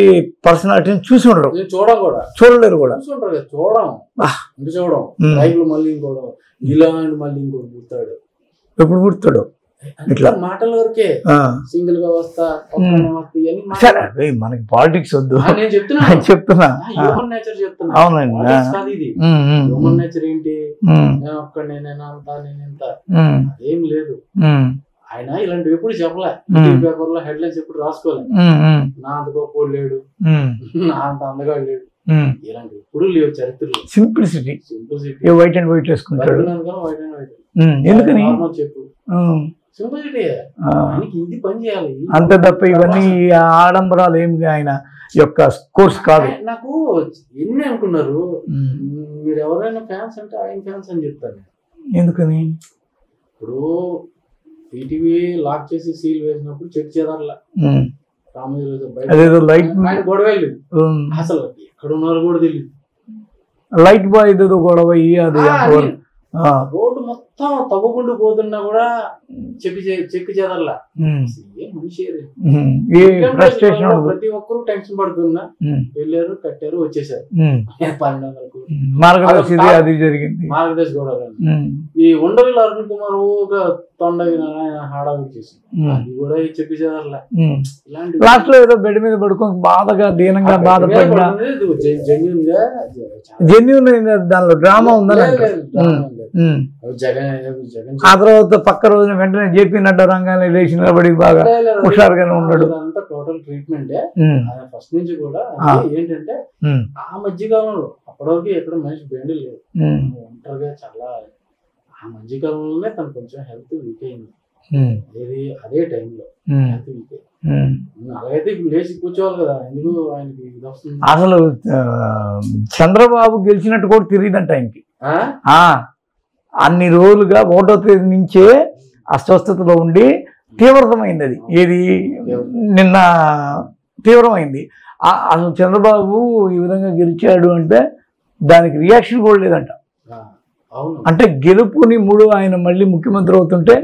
పర్సనాలిటీని చూసి ఉండరు, చూడలేరు కూడా. చూడం మళ్ళీ ఇంకోటి ఇలాంటి మళ్ళీ ఇంకోటి పుడతాడు. ఎప్పుడు పుడతాడు? ఇట్లా మాటల వరకే, సింగిల్ గా వస్తా. సరే మనకి పాలిటిక్స్ వద్దు, నేను చెప్తున్నా. హ్యూమన్ నేచర్ చెప్తున్నా. అవునండి, ఇది హ్యూమన్ నేచర్ ఏంటి? నేను ఒక్కడే, నేను అంతా, నేను ఇంత ఏం లేదు. ఆయన ఇలాంటివి ఎప్పుడు చెప్పలే, పేపర్ లో హెడ్లైన్స్ ఎప్పుడు రాసుకోలేదు. నా అంత గొప్ప లేడు, నా అంత అందగాడు లేడు, ఇలాంటివి ఎప్పుడు లేవు చరిత్రలో. సింప్లిసిటీ వైట్ అండ్ వైట్ వేసుకుంటాడు. వైట్ అండ్ వైట్ ఎందుకని చెప్పు, సింప్లిసిటీ. ఆయనకి ఇది పని చేయాలి అంతే తప్ప ఇవన్నీ ఆడంబరాలు ఏమి ఆయన యొక్క కోర్స్ కాదు. నాకు ఎన్ని అనుకున్నారు మీరు, ఎవరైనా ఫ్యాన్స్ అంటే ఆయన ఫ్యాన్స్ అని చెప్తాను. ఎందుకని? ఇప్పుడు ఈటీవీ లాక్ చేసి సీల్ వేసినప్పుడు చెక్ చేయాలా, అదేదో లైట్ గొడవ వెళ్ళింది, అసలు ఎక్కడ ఉన్నారో కూడా తెలియదు. లైట్ బాయ్ ఏదో గొడవ అది రోడ్డు మొత్తం తవ్వకుండా పోతున్నా కూడా చెక్ చేయాలా. ప్రతి ఒక్కరు టెన్షన్ పడుతున్నా వెళ్ళారు, కట్టారు, వచ్చేసారు. 1200 కోట్లు మార్గదర్శి గొడవ. ఈ ఉండవిల్ అరుణ్ కుమార్ తొండవి హడావిడి చేసింది, అది కూడా చెప్పి చేయాలా. ఇలాంటి లాస్ట్ లో ఏదో బెడ్ మీద పడుకొని బాధగా దీనంగా బాధపడినా జెన్యూన్ దానిలో డ్రామా ఉందని. జగన్ ఆ తర్వాత పక్క రోజున వెంటనే జేపీ నడ్డా రంగాన్ని లేచి నిలబడి బాగా హుషారుగానే ఉన్నాడు. టోటల్ ట్రీట్మెంట్ ఫస్ట్ నుంచి కూడా ఏంటంటే ఆ మధ్యకాలంలో అప్పటివరకు ఎక్కడ మనిషి బెండ్ లేదు, ఒంటరిగా చాలా ఆ మధ్యకాలంలోనే తను కొంచెం హెల్త్ వీక్ అయింది. అదే టైంలో హెల్త్ వీక్ అయింది. అలాగైతే ఇప్పుడు లేచి కూర్చోవాలి కదా, ఎందుకు ఆయనకి ఇది వస్తుంది. అసలు చంద్రబాబు గెలిచినట్టు కూడా తెలియదంట ఆయనకి. అన్ని రోజులుగా 1వ తేదీ నుంచే అస్వస్థతలో ఉండి తీవ్రతమైంది. అది ఏది నిన్న తీవ్రమైంది. అసలు చంద్రబాబు ఈ విధంగా గెలిచాడు అంటే దానికి రియాక్షన్ కూడా లేదంట. అంటే గెలుపుని ఆయన మళ్ళీ ముఖ్యమంత్రి అవుతుంటే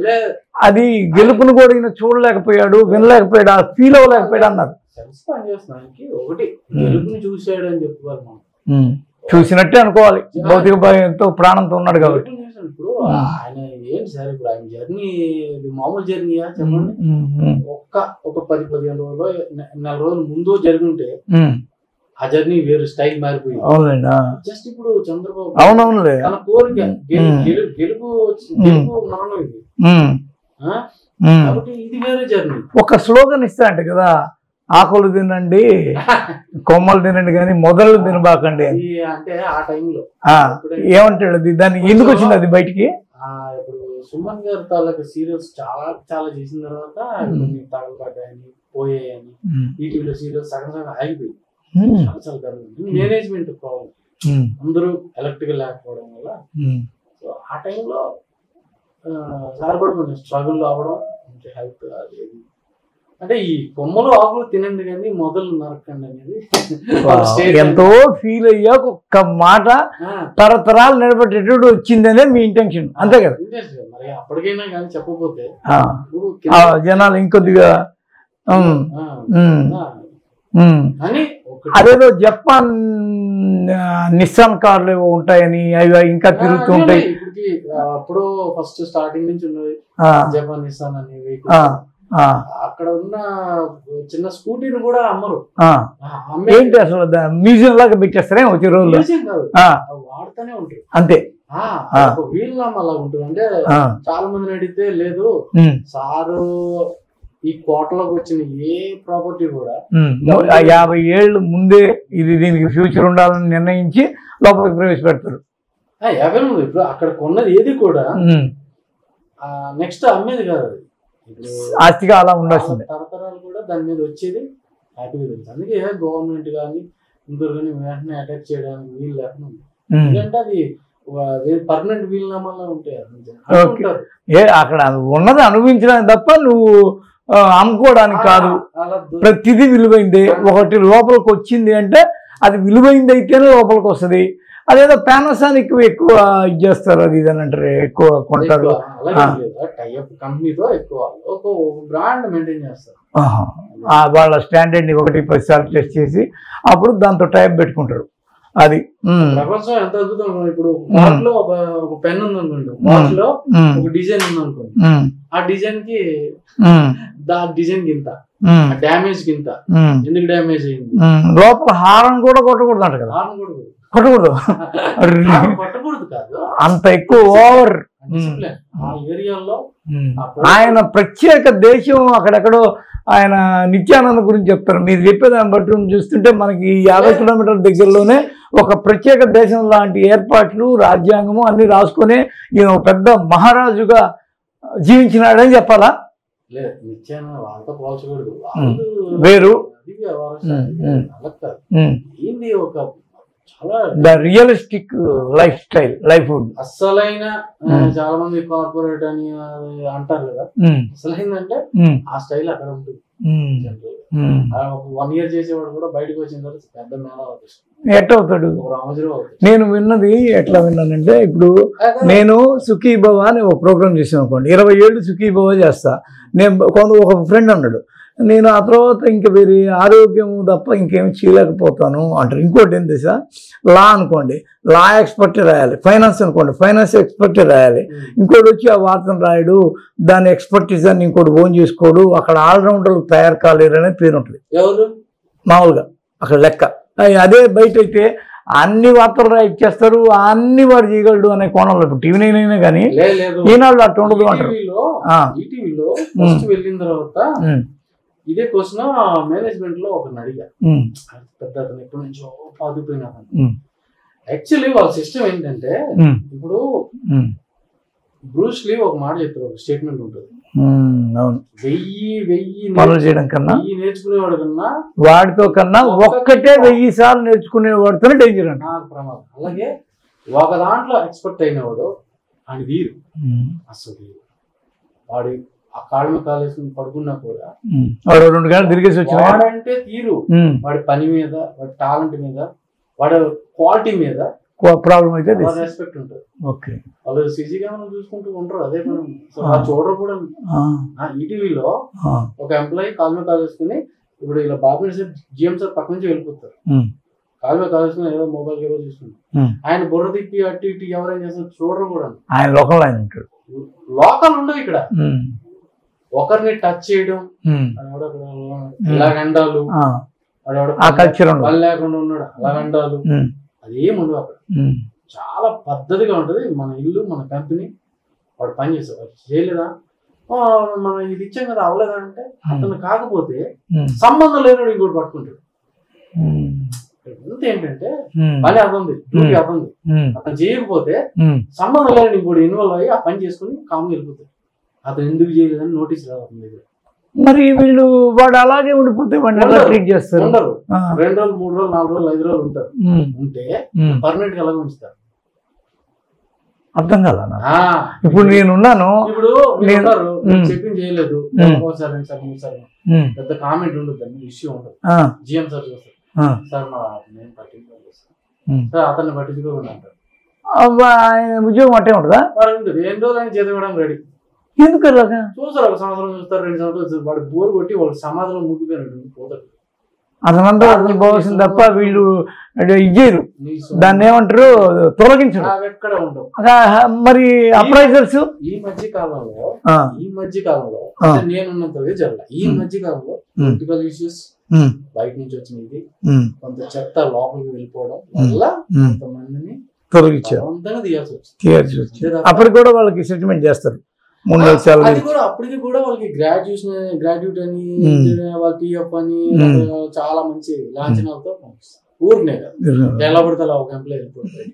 అది గెలుపుని కూడా ఈయన చూడలేకపోయాడు, వినలేకపోయాడు, ఫీల్ అవ్వలేకపోయాడు అన్నారు. ఒకటి గెలుపుని చూశాడు అని చెప్పుకోవాలి, చూసినట్టే అనుకోవాలి, భౌతిక భయంతో ప్రాణంతో ఉన్నాడు కాబట్టి. ఇప్పుడు ఆయన ఏంటి సార్, ఇప్పుడు ఆయన జర్నీ మామూలు జర్నీయా చెప్పండి. ఒక 10-15 రోజులు, నెల రోజుల ముందు జరుగుంటే ఆ జర్నీ వేరు, స్టైల్ మారిపోయింది. అవునండి. జస్ట్ ఇప్పుడు చంద్రబాబు అవునవునులే తన కోరిక గెలుపు మరణం ఇది కాబట్టి ఇది వేరే జర్నీ. ఒక స్లోగన్ ఇస్తారంట కదా, ఆకులు తినండి కొమ్మలు తినండి కానీ మొదలు తినబాకండి అని. అంటే ఆ టైంలో ఏమంటాడు అది, దాన్ని ఎందుకు వచ్చింది అది బయటికి? ఇప్పుడు సుమన్ గారి తాలూకా సీరియల్స్ చాలా చేసిన తర్వాత తగలపడ్డాయని పోయాయని ఈటీవీలో సీరియల్స్ సగం ఆగిపోయి చాలా మేనేజ్మెంట్ ప్రాబ్లం, అందరూ ఎలక్ట్రికల్ లేకపోవడం వల్ల. సో ఆ టైంలో సార్ కూడా కొంచెం స్ట్రగుల్ అవ్వడం, హెల్త్ అది అంటే ఈ కొమ్మలు ఆకులు తినండి కానీ మొదలు నరకండి అనేది ఎంతో ఫీల్ అయ్యా. ఒక్క మాట తరతరాలు నిలబెట్టేటప్పుడు వచ్చిందనే మీ ఇంటెన్షన్, అంతే కదా? మరి అప్పటికైనా కానీ చెప్పకపోతే జనాలు ఇంకొద్దిగా అదేదో జపాన్ నిస్సాన్ కార్లు ఏవో ఉంటాయని అవి ఇంకా తిరుగుతూ ఉంటాయి. అప్పుడు ఫస్ట్ స్టార్టింగ్ నుంచి ఉన్నది జపాన్ నిస్సాన్ అని. అక్కడ ఉన్న చిన్న స్కూటీని కూడా అమ్మరు. ఏంటి అసలు మ్యూజియం లాగా పెట్టేస్తారే వచ్చే రోజులు? వాడుతూనే ఉంటారు అంతే. వీల్ నామ్ అలా ఉంటుంది. అంటే చాలా మందిని అడిగితే లేదు సారు ఈ కోటలోకి వచ్చిన ఏ ప్రాపర్టీ కూడా 50 ఏళ్ళు ముందే ఇది దీనికి ఫ్యూచర్ ఉండాలని నిర్ణయించి లోపలికి ప్రవేశపెడతారు. 50 ముందు ఇప్పుడు అక్కడ కొన్నది ఏది కూడా నెక్స్ట్ అమ్మేది కాదు, ఆస్తిగా అలా ఉండాల్సిందే. తరతరాలు కూడా దాని మీద వచ్చేది హ్యాపీగా తెలుసు. అందుకే గవర్నమెంట్ కానీ ఇంకొకరు కానీ వెంటనే అటాక్ చేయడానికి వీలు లేకుండా ఉంది. ఎందుకంటే అది పర్మనెంట్ వీలునామాలో ఉంటాయి. అక్కడ ఉన్నది అనుభవించడానికి తప్ప నువ్వు అమ్ముకోవడానికి కాదు. ప్రతిదీ విలువైంది. ఒకటి లోపలికి వచ్చింది అంటే అది విలువైంది అయితేనే లోపలికి వస్తుంది. అదేదో పానాసోనిక్ ఎక్కువ ఇది చేస్తారు, అది ఇది అని అంటారు, ఎక్కువ కొంటారు. కంపెనీతో ఎక్కువ ఒక బ్రాండ్ మెయింటైన్ చేస్తారు. వాళ్ళ స్టాండర్డ్ ని 1-10 సార్లు టెస్ట్ చేసి అప్పుడు దాంతో టైప్ పెట్టుకుంటారు. అది ప్రపంచం ఎంత అద్భుతం. ఇప్పుడు వాటిలో ఒక పెన్ ఉంది అనుకోండి, వాటిలో ఒక డిజైన్ ఉంది అనుకోండి, ఆ డిజైన్ కి డిజైన్ కింద డ్యామేజ్ కింద ఎందుకు డ్యామేజ్ అయింది. లోపల హారం కూడా కొట్టకూడదు అంట కదా? హారం కూడా కొట్టకూడదు, కొట్టకూడదు కాదు, అంత ఎక్కువ ఓవర్. ఆ ఏరియాలో ఆయన ప్రత్యేక దేశం అక్కడెక్కడో ఆయన నిత్యానంద గురించి చెప్తారు. మీరు చెప్పేదాన్ని బట్టి చూస్తుంటే మనకి 50 కిలోమీటర్ల దగ్గరలోనే ఒక ప్రత్యేక దేశం లాంటి ఏర్పాట్లు, రాజ్యాంగము అన్ని రాసుకుని ఈయన పెద్ద మహారాజుగా జీవించినాడని చెప్పాలా? వేరు realistic life style, life would అసలైన. చాలా మంది కార్పొరేట్ అని అంటారు కదా, అసలైందంటే ఆ స్టైల్ అక్కడ ఉంటుంది. 1 year చేసేవాడు కూడా బయటకు వచ్చిన తర్వాత పెద్ద మేళ ఎట్టవుతాడు. నేను విన్నది ఎట్లా విన్నానంటే, ఇప్పుడు నేను సుఖీభవ అని ఒక ప్రోగ్రామ్ చేసాను అనుకోండి, 20 ఏళ్ళు సుఖీభవ చేస్తా. నేను ఒక ఫ్రెండ్ అన్నాడు, నేను ఆ తర్వాత ఇంకా వేరే ఆరోగ్యం తప్ప ఇంకేమి చేయలేకపోతాను అంటారు. ఇంకోటి ఏం తెలుసా, లా అనుకోండి, లా ఎక్స్పర్టే రాయాలి. ఫైనాన్స్ అనుకోండి, ఫైనాన్స్ ఎక్స్పర్టే రాయాలి. ఇంకోటి వచ్చి ఆ వార్తను రాయడు, దాని ఎక్స్పర్టీస్ అని ఇంకోటి ఓన్ చేసుకోడు. అక్కడ ఆల్రౌండర్లు తయారు కాలేరు అనేది పేరు ఉంటుంది మామూలుగా అక్కడ లెక్క. అదే బయట అయితే అన్ని వార్తలు రాయిచ్చేస్తారు, అన్ని వాడు చేయగలడు అనే కోణంలో. ఇప్పుడు టీవీ నైన్ అయినా కానీ ఈనాడు అట్లా ఉండదు అంటారు. ఈటీవీలో ఫస్ట్ వెళ్ళిన తర్వాత ఇదే క్వశ్చన్ మేనేజ్మెంట్ లో ఒక అడిగా, పెద్ద అతను ఎప్పటి నుంచో పాతుపోయినా. యాక్చువల్లీ వాళ్ళ సిస్టమ్ ఏంటంటే, ఇప్పుడు బ్రూస్ లీ ఒక మాట చెప్తారు, ఒక స్టేట్మెంట్ ఉంటుంది, వెయ్యి చేయడం కన్నా నేర్చుకునేవాడు కన్నా వాడితో కన్నా ఒక్కటే 1000 సార్లు నేర్చుకునేవాడితోనే డేంజర్ అంట, ప్రమాదం. అలాగే ఒక దాంట్లో ఎక్స్పర్ట్ అయినవాడు అని వీరు అసలు వాడి ఆ కాళ్ళ కాలేసి పడుకున్నా కూడా 2 గంటలు తిరిగేసి వచ్చిన వాడంటే తీరు, వాడి పని మీద, వాడి టాలెంట్ మీద, వాడి క్వాలిటీ మీద ప్రాబ్లం అయితే రెస్పెక్ట్ ఉంటుంది. వాళ్ళు సీసీ కెమెరా చూసుకుంటూ ఉంటారు, అదే మనం చూడరు కూడా. ఈటీవీలో ఒక ఎంప్లాయీ కాల్ మీద కాల్ చేసుకుని, ఇప్పుడు ఇలా బాబు జిఎం సార్ పక్క నుంచి వెళ్ళిపోతారు, కాల్ మీద కాల్ చేసుకుని ఏదో మొబైల్ ఏదో చూసుకుంటారు, ఆయన బుర్ర తిప్పి అటు ఇటు ఎవరైనా చేస్తారు చూడరు కూడా. ఆయన లోకల్ ఉండవు ఇక్కడ. ఒకరిని టచ్ చేయడం, ఇలాగండాలు, పని లేకుండా ఉన్నాడు అలాగండాలు, అదేం ఉండవు అక్కడ. చాలా పద్ధతిగా ఉంటది. మన ఇల్లు, మన కంపెనీ, వాడు పని చేస్తారు. చేయలేదా, మనం ఇది ఇచ్చాం కదా అవ్వలేదా అంటే, అతను కాకపోతే సంబంధం లేని ఇంకోటి పట్టుకుంటాడు. ఎంత ఏంటంటే పని అవ్వంది, డ్యూటీ అవ్వంది, అతను చేయకపోతే సంబంధం లేని ఇంకోటి ఇన్వాల్వ్ అయ్యి ఆ పని చేసుకుని కామ్గా వెళ్ళిపోతాడు. అతను ఎందుకు చేయలేదని నోటీస్ రాదు అతని దగ్గర. మరి వీళ్ళు వాడు అలాగే ఉండిపోతే ట్రీట్ చేస్తారు. ఉండరు, 2 రోజులు 3 రోజులు 4 రోజులు 5 రోజులు ఉంటారు. ఉంటే పర్మనెంట్ గా అలాగే ఉంచుతారు. అర్థం కదా. ఇప్పుడు నేనున్నాను, ఇప్పుడు చెప్పింది చేయలేదు, ఒకసారి 2 సార్లు 3 సార్లు పెద్ద కామెంట్ ఉండదు, ఇష్యూ ఉండదు. జిఎం సార్ చూస్తారు, సార్ మా నేను పట్టించుకోలేదు సార్, అతన్ని పట్టించుకోకుండా అంటారు. ఉద్యోగం అట్టే ఉంటుందా? వాడు ఉంటుంది, 8 రోజులు అని జీతం ఇవ్వడం రెడీ. ఎందుకు చూస్తారు, 1 సంవత్సరం చూస్తారు, 2 సంవత్సరాలు వాడు బోర్ కొట్టి వాళ్ళు సమాధానం ముగ్గిపోయినట్టు పోతాడు. అతనంతా అతను పోవాల్సింది తప్ప వీళ్ళు ఇచ్చేరు, దాన్ని ఏమంటారు తొలగించరు. ఎక్కడ ఉండవు. మరి అప్రైజర్స్ ఈ మధ్య కాలంలో నేనున్నంతగా జరగదు. ఈ మధ్య కాలంలో పొలిటికల్ ఇష్యూస్ బయట నుంచి వచ్చినది, కొంత చెత్త లోపలికి వెళ్ళిపోవడం వల్ల కొంతమందిని తొలగించారు, తీయాల్సి వచ్చింది. అప్పటికి కూడా వాళ్ళకి సెటిల్మెంట్ చేస్తారు. అప్పటికి కూడా వాళ్ళకి గ్రాడ్యుయేట్ అని, వాళ్ళ టీఎఫ్ అని చాలా మంచి లాంఛనాలతో ఊరినే కదా ఎలా పడితే అలా ఒక ఎంప్లాయ్ వెళ్ళిపోతాడు.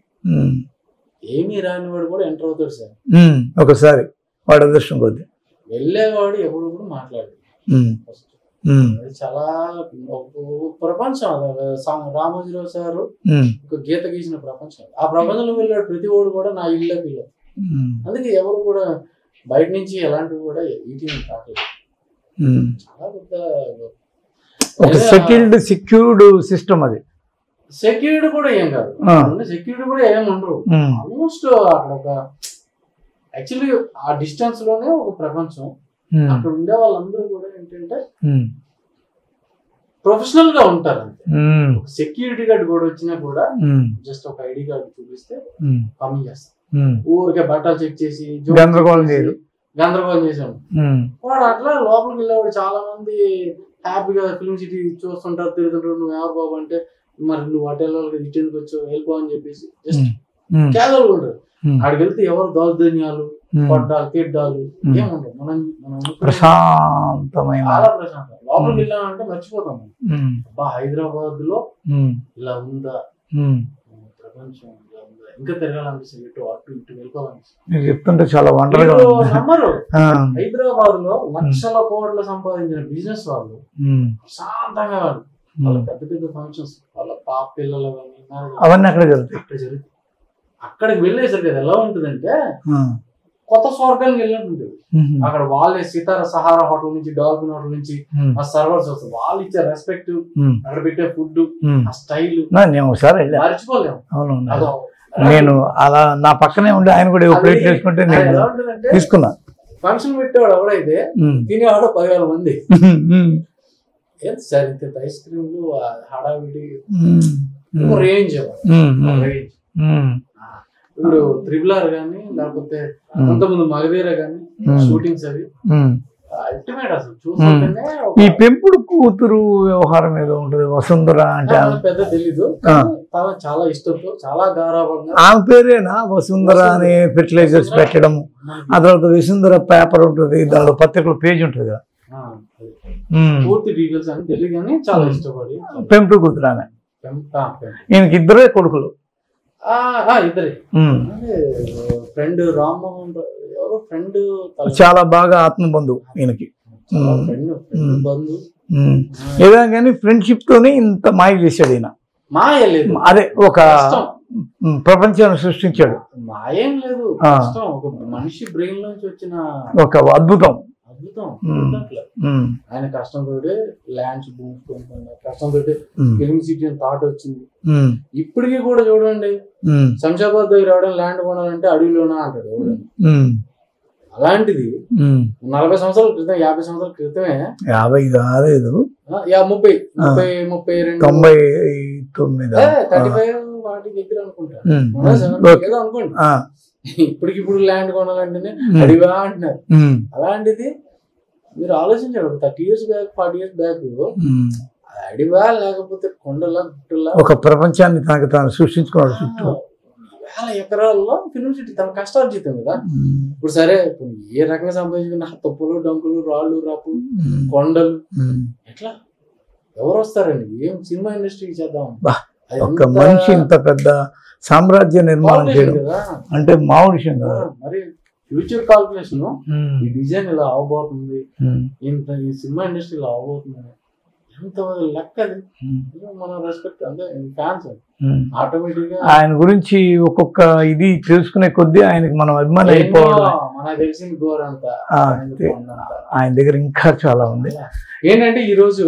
ఏమీ రాని వాడు కూడా ఎంటర్ అవుతాడు సార్. ఒకసారి వాడు అదృష్టం కొద్ది వెళ్ళేవాడు ఎప్పుడు కూడా మాట్లాడు. చాలా ప్రపంచం రామోజీరావు సార్ ఒక గీత గీసిన ప్రపంచం. ఆ ప్రపంచంలో వెళ్ళాడు ప్రతి వాడు కూడా నా ఇల్లే పిల్ల. అందుకే ఎవరు కూడా బయట నుంచి ఎలాంటివి కూడా ఈటీవీ కాలేదు. చాలా పెద్ద ఒక సెటిల్డ్ సెక్యూర్డ్ సిస్టమ్. అది సెక్యూరిటీ కూడా ఏం కాదు, సెక్యూరిటీ కూడా ఏం ఉండరు. ఆల్మోస్ట్ అక్కడ ఒక యాక్చువల్లీ ఆ డిస్టెన్స్ లోనే ఒక ప్రపంచం. అక్కడ ఉండే వాళ్ళందరూ కూడా ఏంటంటే ప్రొఫెషనల్ గా ఉంటారు. అంతే. సెక్యూరిటీ గార్డ్ కూడా వచ్చినా కూడా జస్ట్ ఒక ఐడి కార్డు చూపిస్తే కమింగ్ చేస్తారు. ఊరికే బట్టలు చెక్ చేసి గందరగోళం చేసాము. వాడు అట్లా లోపలికి వెళ్ళేవాడు. చాలా మంది హ్యాపీగా ఫిల్మ్ సిటీ చూస్తుంటారు, తిరుగుతుంటారు. నువ్వు ఎవరు బాబు అంటే, మరి నువ్వు హోటల్ ఇటు ఎందుకు వచ్చావు వెళ్ళిపో అని చెప్పేసి జస్ట్ క్యాజువల్ ఉంటారు. ఆడికి వెళ్తే ఎవరు దౌర్జన్యాలు, కొట్టాలు, తిడ్డాలు ఏముండవు. మనం ప్రశాంతమైన చాలా ప్రశాంతం. లోపలికి వెళ్ళామంటే మర్చిపోతాం. అబ్బా హైదరాబాద్ లో ఇలా ఉందా, ప్రపంచం ఇలా ఉందా, ఇంకా తిరగాలనిపిస్తుంది, ఇటు అటు ఇటు వెళ్ళిపోవాలనిపిస్తుంది. చెప్తుంటే చాలా వండర్గా నమ్మరు. హైదరాబాద్ లో లక్షల కోట్ల సంపాదించిన బిజినెస్ వాళ్ళు ప్రశాంతంగా వాళ్ళ పెద్ద పెద్ద ఫంక్షన్స్, వాళ్ళ పాప పిల్లలు అవన్నీ అక్కడ జరుగుతాయి. అక్కడికి వెళ్ళేసరికి అది ఎలా ఉంటుందంటే కొత్త స్వర్గానికి వెళ్ళినట్టుంటుంది. అక్కడ వాళ్ళే సితార సహారా హోటల్ నుంచి, డాల్ఫిన్ హోటల్ నుంచి ఆ సర్వర్స్ వస్తారు. వాళ్ళు ఇచ్చే రెస్పెక్ట్, అక్కడ పెట్టే ఫుడ్, ఆ స్టైల్ మర్చిపోలేము. నేను అలా నా పక్కనే ఉండి ఆయన కూడా ప్లేట్ చేసుకుంటే తీసుకున్నా. ఫంక్షన్ పెట్టేవాడు ఎవడైతే తినేవాడు 10,000 మంది. ఏంటి సార్ ఇంత ఐస్ క్రీమ్లు, హడావిడి, రేంజ్ రేంజ్. ఇప్పుడు RRR గానీ లేకపోతే కొంతమంది మగధీర గానీ షూటింగ్స్ అవి అల్టిమేట్ అసలు చూస్తుంటేనే ఈ పెంపుడు కూతురు వ్యవహారం ఏదో ఉంటుంది వసుంధర అంటే పెద్ద తెలీదు చాలా ఇష్టంతో చాలా గారాబంగా ఆమె పేరేనా వసుంధర అని ఫెర్టిలైజర్స్ పెట్టడం, ఆ తర్వాత వసుంధర పేపర్ ఉంటుంది, దానిలో పత్రికల పేజ్ ఉంటుంది కదా, పూర్తి డీటెయిల్స్ అని తెలియదు కానీ చాలా ఇష్టపడి పెంపుడు కూతురు ఆమె. ఈయనకి ఇద్దరే కొడుకులు. ఇద్దరే ఫ్రెండ్ రామ్మోహన్ ఎవరో ఫ్రెండ్ చాలా బాగా ఆత్మబంధువు ఈయనకి. బంధు ఏదైనా కానీ ఫ్రెండ్షిప్ తోనే ఇంత మాయ చేశాడు ఈయన. మాయ లేదు, అదే ఒక ప్రపంచాన్ని సృష్టించాడు. మాయేం లేదు, ఒక మనిషి బ్రెయిన్ నుంచి వచ్చిన ఒక అద్భుతం. ఆయన కష్టంతో ల్యాండ్స్ కష్టంతో ఫిల్మ్ సిటీ అని థాట్ వచ్చింది. ఇప్పటికీ కూడా చూడండి, శంషాబాద్ దగ్గర రావడం ల్యాండ్ కొనాలంటే అడవిలోనా అంటాడు. అలాంటిది 40 సంవత్సరాల క్రితం 50 సంవత్సరాల క్రితమే 50 కాలేదు 35 వాటి దగ్గర అనుకుంటా అనుకోండి. ఇప్పటికిప్పుడు ల్యాండ్ కొనాలంటేనే అడివా అంటున్నారు. అలాంటిది మీరు ఆలోచించారు 30 years బ్యాక్ 40 years బ్యాక్ అడివా లేకపోతే కొండలా గుట్టలా ఒక ప్రపంచాన్ని తనకు తాను సృష్టించుకోవాలి. చుట్టూ వేల ఎకరాల్లో ఫిల్మ్ సిటీ తన కష్టార్జితం కదా. ఇప్పుడు సరే ఏ రకంగా సంపాదించుకున్న తప్పులు డంకులు రాళ్ళు రాపు కొండలు ఎట్లా ఎవరు వస్తారండి? ఏం సినిమా ఇండస్ట్రీ చేద్దాం. ఒక మనిషి ఇంత పెద్ద సామ్రాజ్య నిర్మాణం చేయడం అంటే మామూలు విషయం కదా. మరి ఫ్యూచర్ కాల్కులేషన్ ఈ డిజైన్ ఇలా అవబోతుంది, ఇంత ఈ సినిమా ఇండస్ట్రీ ఇలా అవబోతుంది, ఎంత లెక్క అది. మన రెస్పెక్ట్ అంటే ఫ్యాన్స్ ఆటోమేటిక్ గా ఆయన గురించి ఒక్కొక్క ఇది తెలుసుకునే కొద్దీ ఆయనకి మనం అభిమానం అయిపోవడం. మనకు తెలిసింది గోరంతా ఆయన దగ్గర ఇంకా చాలా ఉంది. ఏంటంటే ఈ రోజు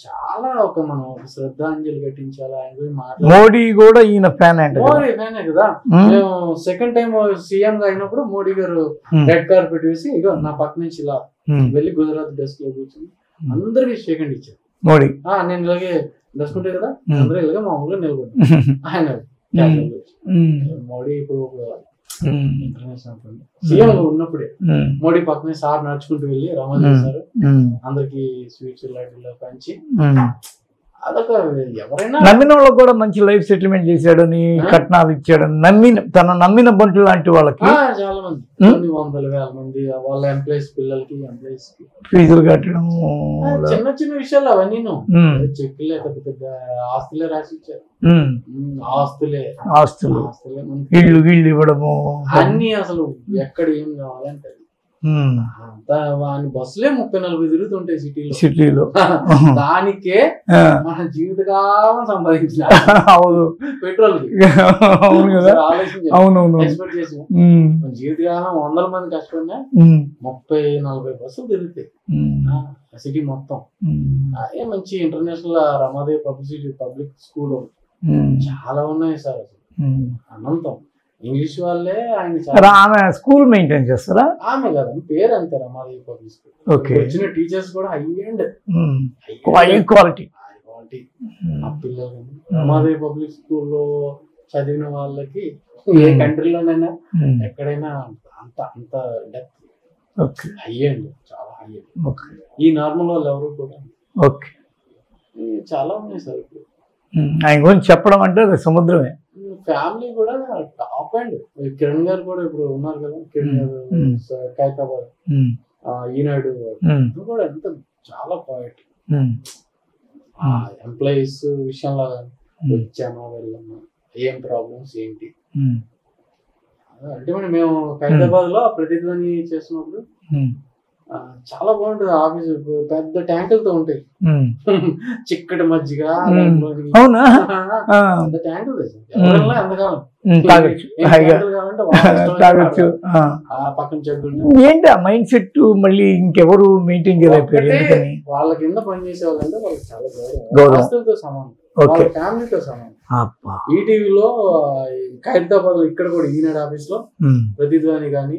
చాలా మనం శ్రద్ధాంజలి ఘటించాలి ఆయన గురించి మాట్లాడాలి. మోడీ కూడా ఈయన ఫ్యాన్ అంటే మోడీ ఫ్యానే కదా. మేము సెకండ్ టైం సీఎం గా అయినప్పుడు మోడీ గారు రెడ్ కార్పెట్ వేసి ఇగో నా పక్క నుంచి ఇలా వెళ్ళి గుజరాత్ డెస్క్ లో కూర్చొని అందరికి సెకండ్ ఇచ్చారు. మోడీ నేను ఇలాగే దసుకుంటే కదా అందరూ ఇలాగే మామూలుగా నిలబడ్డారు. ఆయన మోడీ ఇప్పుడు ఇంటర్నేషనల్ సీఎం ఉన్నప్పుడే మోడీ పక్కనే సార్ నడుచుకుంటూ వెళ్ళి రమణ సార్ అందరికి స్వీట్స్ లడ్డూలు పంచి అదొక ఎవరైనా నమ్మిన వాళ్ళకి కూడా మంచి లైఫ్ సెటిల్మెంట్ చేశాడని కట్నాలు ఇచ్చాడని నమ్మిన బంట్లు లాంటి వాళ్ళకి చాలా మంది కొన్ని వందల వేల మంది వాళ్ళ ఎంప్లాయీస్ పిల్లలకి ఎంప్లాయీస్ కి ఫీజులు కట్టడం చిన్న చిన్న విషయాలు అవన్నీ చెక్కులే పెద్ద పెద్ద ఆస్తులే రాసి ఇచ్చారు. ఆస్తులు ఇళ్ళు ఇవ్వడము అన్ని అసలు ఎక్కడ ఏం కావాలంటే బస్సులే 30-40 తిరుగుతుంటాయి సిటీలో. దానికే మన జీవితకాలం సంపాదించిన పెట్రోల్ ఎక్స్పెక్ట్ చేసిన జీవితకాలం 100 మంది కష్టపడినా 30-40 బస్సులు తిరుగుతాయి సిటీ మొత్తం. అదే మంచి ఇంటర్నేషనల్ రమాదేవి పబ్లిక్ స్కూల్ చాలా ఉన్నాయి సార్. అసలు అనంతం ఇంగ్లీష్ వాళ్ళే ఆయన ఆమె స్కూల్ మెయింటైన్ చేస్తారా? ఆమె కదా పేరు అంతే రమాదేవి పబ్లిక్ స్కూల్. వచ్చిన టీచర్స్ కూడా హై క్వాలిటీ ఆ పిల్లలు. రమాదేవి పబ్లిక్ స్కూల్లో చదివిన వాళ్ళకి ఏ కంట్రీలోనైనా ఎక్కడైనా అంత అంత డెప్త్ హై అండి, చాలా హై. ఈ నార్మల్ వాళ్ళు ఎవరు కూడా చాలా ఉన్నాయి సార్. ఆయన గురించి చెప్పడం అంటే అది సముద్రమే. ఫ్యామిలీ కూడా టాప్ అండ్ కిరణ్ గారు కూడా ఇప్పుడు ఉన్నారు కదా, కిరణ్ గారు ఖైరతాబాద్ ఈనాడు కూడా ఎంత చాలా పాయింట్. ఎంప్లాయీస్ విషయంలో వచ్చామా వెళ్ళామా ఏం ప్రాబ్లమ్స్ ఏంటి అంటే మేము ఖైరతాబాద్ లో ప్రతిధ్వని చేస్తున్నప్పుడు చాలా బాగుంటది ఆఫీస్. పెద్ద ట్యాంకులతో ఉంటాయి, చిక్కటి మజ్జిగ ట్యాంకులు ఎంతకాలం తాగొచ్చు. పక్కన చెట్టు ఏంటి ఆ మైండ్ సెట్ మళ్ళీ ఇంకెవరు మెయింటైన్ చేయలేకపోయారు. వాళ్ళ కింద పనిచేసే వాళ్ళంటే వాళ్ళకి చాలా గౌరవం, ఆస్తులతో సమానం, వాళ్ళ ఫ్యామిలీతో సమానం. ఈటీవీలో ఖైరతాబాద్ లో ఇక్కడ కూడా ఈనాడు ఆఫీస్ లో ప్రతిధ్వని కానీ